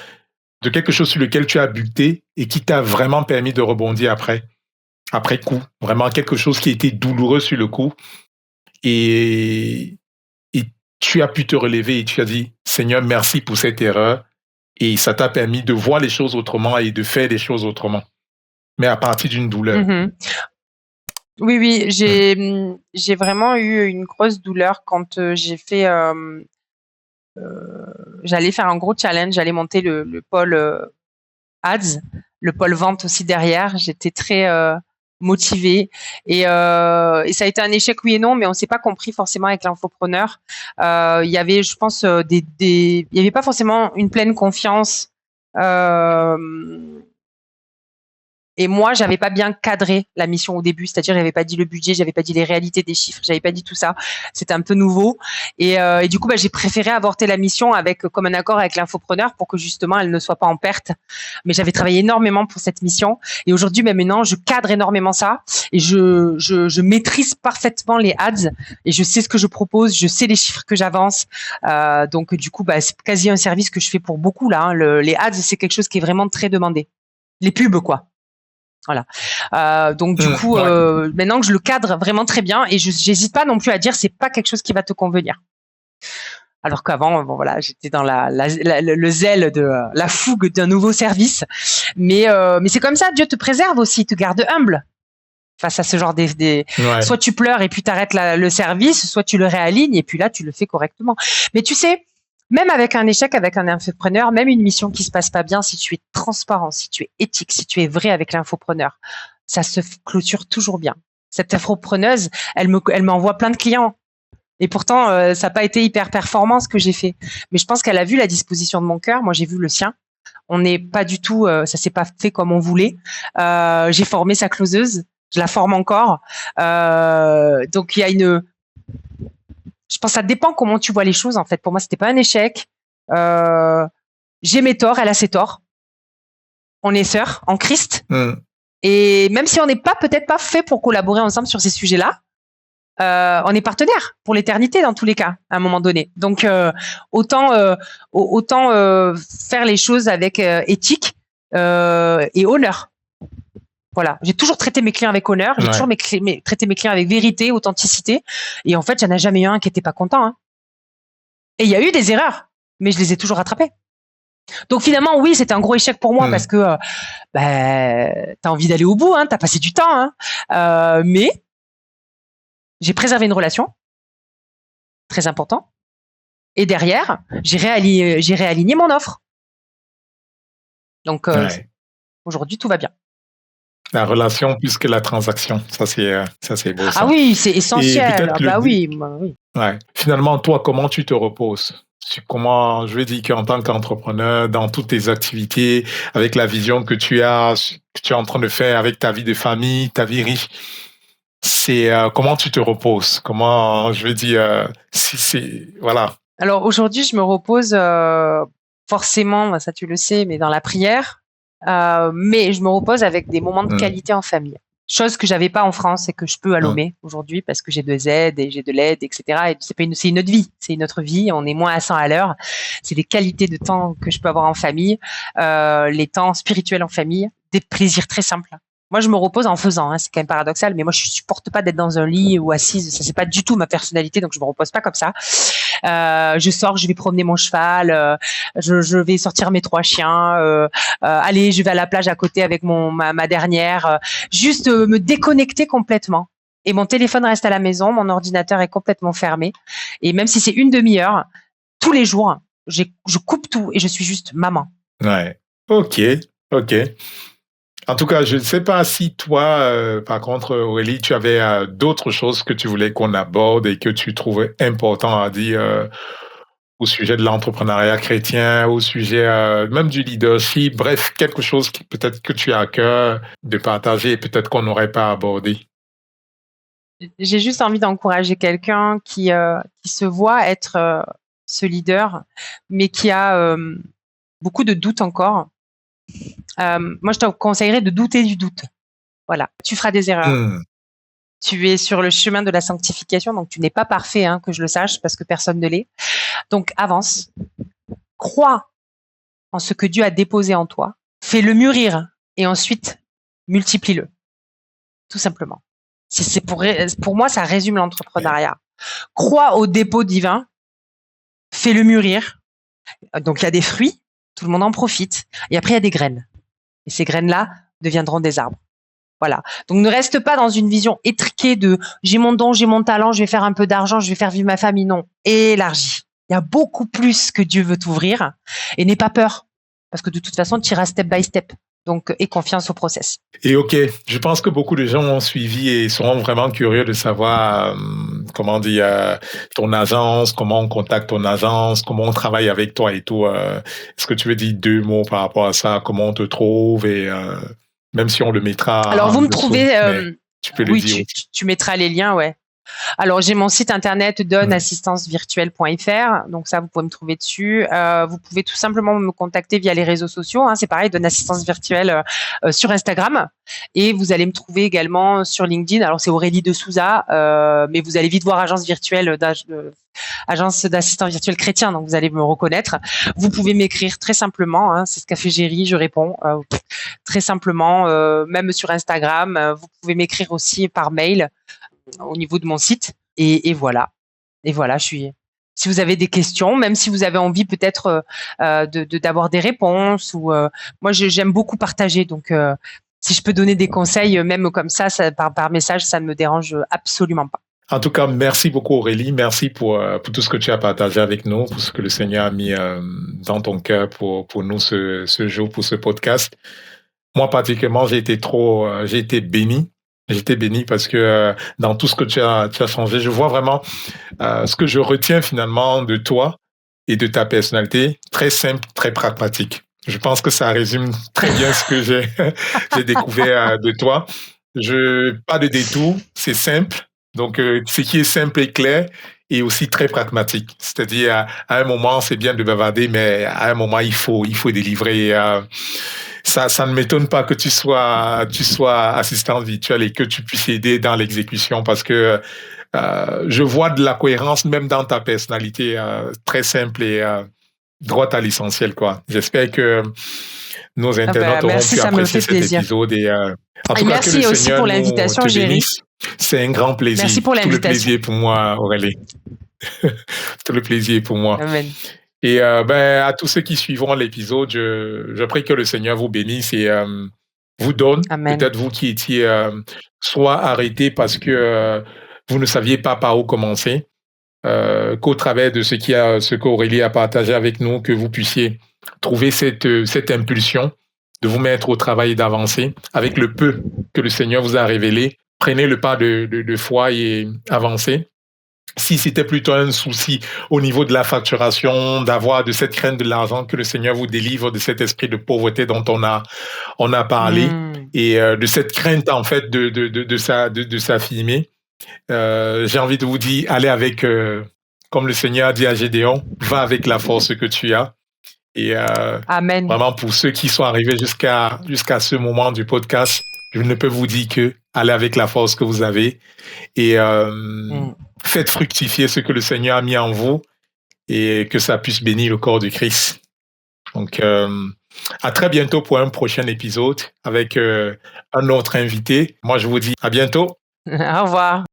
S1: de quelque chose sur lequel tu as buté et qui t'a vraiment permis de rebondir après coup. Vraiment quelque chose qui était douloureux sur le coup. Et tu as pu te relever et tu as dit, Seigneur, merci pour cette erreur. Et ça t'a permis de voir les choses autrement et de faire les choses autrement. Mais à partir d'une douleur.
S2: Oui, j'ai vraiment eu une grosse douleur quand j'ai fait... j'allais faire un gros challenge, j'allais monter le pôle ads, le pôle vente aussi derrière. J'étais très motivée et ça a été un échec oui et non, mais on s'est pas compris forcément avec l'infopreneur. Il y avait, je pense, il y avait pas forcément une pleine confiance. Et moi, j'avais pas bien cadré la mission au début, c'est-à-dire j'avais pas dit le budget, j'avais pas dit les réalités des chiffres, j'avais pas dit tout ça. C'était un peu nouveau. Et du coup, j'ai préféré avorter la mission avec comme un accord avec l'infopreneur pour que justement elle ne soit pas en perte. Mais j'avais travaillé énormément pour cette mission. Et aujourd'hui, même maintenant, je cadre énormément ça et je maîtrise parfaitement les ads et je sais ce que je propose, je sais les chiffres que j'avance. Donc du coup, c'est quasi un service que je fais pour beaucoup là. Hein. Les ads, c'est quelque chose qui est vraiment très demandé. Les pubs, quoi. Voilà. Donc du coup, maintenant que je le cadre vraiment très bien, et j'hésite pas non plus à dire c'est pas quelque chose qui va te convenir. Alors qu'avant, voilà, j'étais dans le zèle de la fougue d'un nouveau service. Mais c'est comme ça, Dieu te préserve aussi, te garde humble face à ce genre soit tu pleures et puis t'arrêtes le service, soit tu le réalignes et puis là tu le fais correctement. Mais tu sais, même avec un échec, avec un infopreneur, même une mission qui se passe pas bien, si tu es transparent, si tu es éthique, si tu es vrai avec l'infopreneur, ça se clôture toujours bien. Cette infopreneuse, elle m'envoie plein de clients. Et pourtant, ça n'a pas été hyper performant ce que j'ai fait. Mais je pense qu'elle a vu la disposition de mon cœur. Moi, j'ai vu le sien. On n'est pas du tout, ça s'est pas fait comme on voulait. J'ai formé sa closeuse. Je la forme encore. Donc, il y a je pense que ça dépend comment tu vois les choses, en fait. Pour moi, c'était pas un échec. J'ai mes torts, elle a ses torts. On est sœurs en Christ. Et même si on n'est peut-être pas fait pour collaborer ensemble sur ces sujets-là, on est partenaires pour l'éternité dans tous les cas, à un moment donné. Donc, autant faire les choses avec éthique et honneur. Voilà, j'ai toujours traité mes clients avec honneur, j'ai toujours traité mes clients avec vérité, authenticité. Et en fait, il n'y en a jamais eu un qui n'était pas content. Hein. Et il y a eu des erreurs, mais je les ai toujours rattrapées. Donc finalement, oui, c'était un gros échec pour moi parce que t'as envie d'aller au bout, hein, t'as passé du temps. Hein, mais j'ai préservé une relation, très important. Et derrière, j'ai réaligné mon offre. Donc aujourd'hui, tout va bien.
S1: La relation plus que la transaction. Ça, c'est beau,
S2: Ah
S1: ça.
S2: oui, c'est
S1: Et
S2: essentiel. Ah
S1: peut-être
S2: bah oui, bah oui.
S1: ouais. Finalement, toi, comment tu te reposes? Comment, je veux dire qu'en tant qu'entrepreneur, dans toutes tes activités, avec la vision que tu as, que tu es en train de faire avec ta vie de famille, ta vie riche, c'est comment tu te reposes? Comment, je veux dire, si c'est, voilà.
S2: Alors aujourd'hui, je me repose forcément, bah, ça tu le sais, mais dans la prière. Mais je me repose avec des moments de
S1: Hmm,
S2: qualité en famille. Chose que j'avais pas en France et que je peux à
S1: hmm,
S2: Lomé aujourd'hui parce que j'ai 2 aides et j'ai de l'aide, etc. Et c'est une autre vie, c'est une autre vie. On est moins à 100 à l'heure. C'est des qualités de temps que je peux avoir en famille, les temps spirituels en famille, des plaisirs très simples. Moi, je me repose en faisant, hein, c'est quand même paradoxal, mais moi, je supporte pas d'être dans un lit ou assise. Ça, c'est pas du tout ma personnalité, donc je me repose pas comme ça. Je sors, je vais promener mon cheval, je vais sortir mes 3 chiens. Allez, je vais à la plage à côté avec ma dernière. Juste me déconnecter complètement. Et mon téléphone reste à la maison, mon ordinateur est complètement fermé. Et même si c'est une demi-heure, tous les jours, je coupe tout et je suis juste maman.
S1: ouais. Ok, ok. En tout cas, je ne sais pas si toi, par contre, Aurélie, tu avais d'autres choses que tu voulais qu'on aborde et que tu trouvais important à dire au sujet de l'entrepreneuriat chrétien, au sujet même du leadership, bref, quelque chose qui peut-être que tu as à cœur de partager et peut-être qu'on n'aurait pas abordé.
S2: J'ai juste envie d'encourager quelqu'un qui se voit être ce leader, mais qui a beaucoup de doutes encore. Moi, je te conseillerais de douter du doute. Voilà, tu feras des erreurs.
S1: Hmm,
S2: Tu es sur le chemin de la sanctification, donc tu n'es pas parfait, hein, que je le sache, parce que personne ne l'est. Donc avance, crois en ce que Dieu a déposé en toi, fais-le mûrir et ensuite multiplie-le, tout simplement. C'est pour moi, ça résume l'entrepreneuriat. Crois au dépôt divin, fais-le mûrir. Donc il y a des fruits, tout le monde en profite. Et après, il y a des graines. Et ces graines-là deviendront des arbres. Voilà. Donc ne reste pas dans une vision étriquée de j'ai mon don, j'ai mon talent, je vais faire un peu d'argent, je vais faire vivre ma famille. Non, élargis. Il y a beaucoup plus que Dieu veut t'ouvrir et n'aie pas peur parce que de toute façon, tu iras step by step. Donc, aie confiance au process.
S1: Et ok, je pense que beaucoup de gens ont suivi et seront vraiment curieux de savoir comment dire ton agence, comment on contacte ton agence, comment on travaille avec toi et tout. Est-ce que tu veux dire 2 mots par rapport à ça, comment on te trouve et même si on le mettra
S2: Alors,
S1: en
S2: vous me
S1: dessous,
S2: trouvez,
S1: mais tu peux le
S2: oui,
S1: dire aussi.
S2: tu mettras les liens, ouais. Alors, j'ai mon site internet
S1: Hmm.
S2: donassistancevirtuelle.fr. Donc ça, vous pouvez me trouver dessus. Vous pouvez tout simplement me contacter via les réseaux sociaux. Hein, c'est pareil, Donne Assistance Virtuelle sur Instagram. Et vous allez me trouver également sur LinkedIn. Alors c'est Aurélie de Souza, mais vous allez vite voir agence virtuelle agence d'assistants virtuels chrétiens, donc vous allez me reconnaître. Vous pouvez m'écrire très simplement, hein, c'est ce qu'a fait Géry, je réponds très simplement, même sur Instagram. Vous pouvez m'écrire aussi par mail au niveau de mon site. Et voilà. Et voilà, si vous avez des questions, même si vous avez envie peut-être d'avoir des réponses, ou moi j'aime beaucoup partager. Donc si je peux donner des conseils, même comme ça par message, ça ne me dérange absolument pas.
S1: En tout cas, merci beaucoup Aurélie, merci pour tout ce que tu as partagé avec nous, pour ce que le Seigneur a mis dans ton cœur pour nous ce jour, pour ce podcast. Moi, particulièrement, j'ai été béni. J'ai été béni parce que dans tout ce que tu as changé, je vois vraiment ce que je retiens finalement de toi et de ta personnalité, très simple, très pragmatique. Je pense que ça résume très bien ce que j'ai découvert de toi. Pas de détour, c'est simple. Donc, ce qui est simple et clair et aussi très pragmatique. C'est-à-dire, à un moment, c'est bien de bavarder, mais à un moment, il faut délivrer. Ça ne m'étonne pas que tu sois assistant virtuel et que tu puisses aider dans l'exécution parce que je vois de la cohérence même dans ta personnalité très simple et droite à l'essentiel, quoi. J'espère que nos
S2: Ah ben,
S1: internautes auront
S2: merci,
S1: pu
S2: ça me
S1: apprécier
S2: fait
S1: cet
S2: plaisir.
S1: épisode et en
S2: Et
S1: tout cas que le
S2: merci aussi
S1: Seigneur
S2: pour
S1: nous
S2: l'invitation,
S1: te
S2: Géry.
S1: bénisse. C'est un grand plaisir.
S2: Merci pour
S1: Tout le
S2: l'invitation.
S1: plaisir est pour moi, Aurélie. Tout le plaisir est pour moi.
S2: Amen.
S1: Et à tous ceux qui suivront l'épisode, je prie que le Seigneur vous bénisse et vous donne,
S2: Amen.
S1: peut-être vous qui étiez soit arrêtés parce que vous ne saviez pas par où commencer, qu'au travers de ce qu'Aurélie a partagé avec nous, que vous puissiez trouver cette impulsion de vous mettre au travail et d'avancer avec le peu que le Seigneur vous a révélé. Prenez le pas de foi et avancez. Si c'était plutôt un souci au niveau de la facturation, d'avoir de cette crainte de l'argent, que le Seigneur vous délivre de cet esprit de pauvreté dont on a parlé et de cette crainte en fait de s'affirmer. J'ai envie de vous dire, allez avec, comme le Seigneur a dit à Gédéon, va avec la force que tu as. Et
S2: Amen.
S1: vraiment, pour ceux qui sont arrivés jusqu'à ce moment du podcast, je ne peux vous dire que allez avec la force que vous avez et faites fructifier ce que le Seigneur a mis en vous et que ça puisse bénir le corps du Christ. Donc, à très bientôt pour un prochain épisode avec un autre invité. Moi, je vous dis à bientôt.
S2: Au revoir.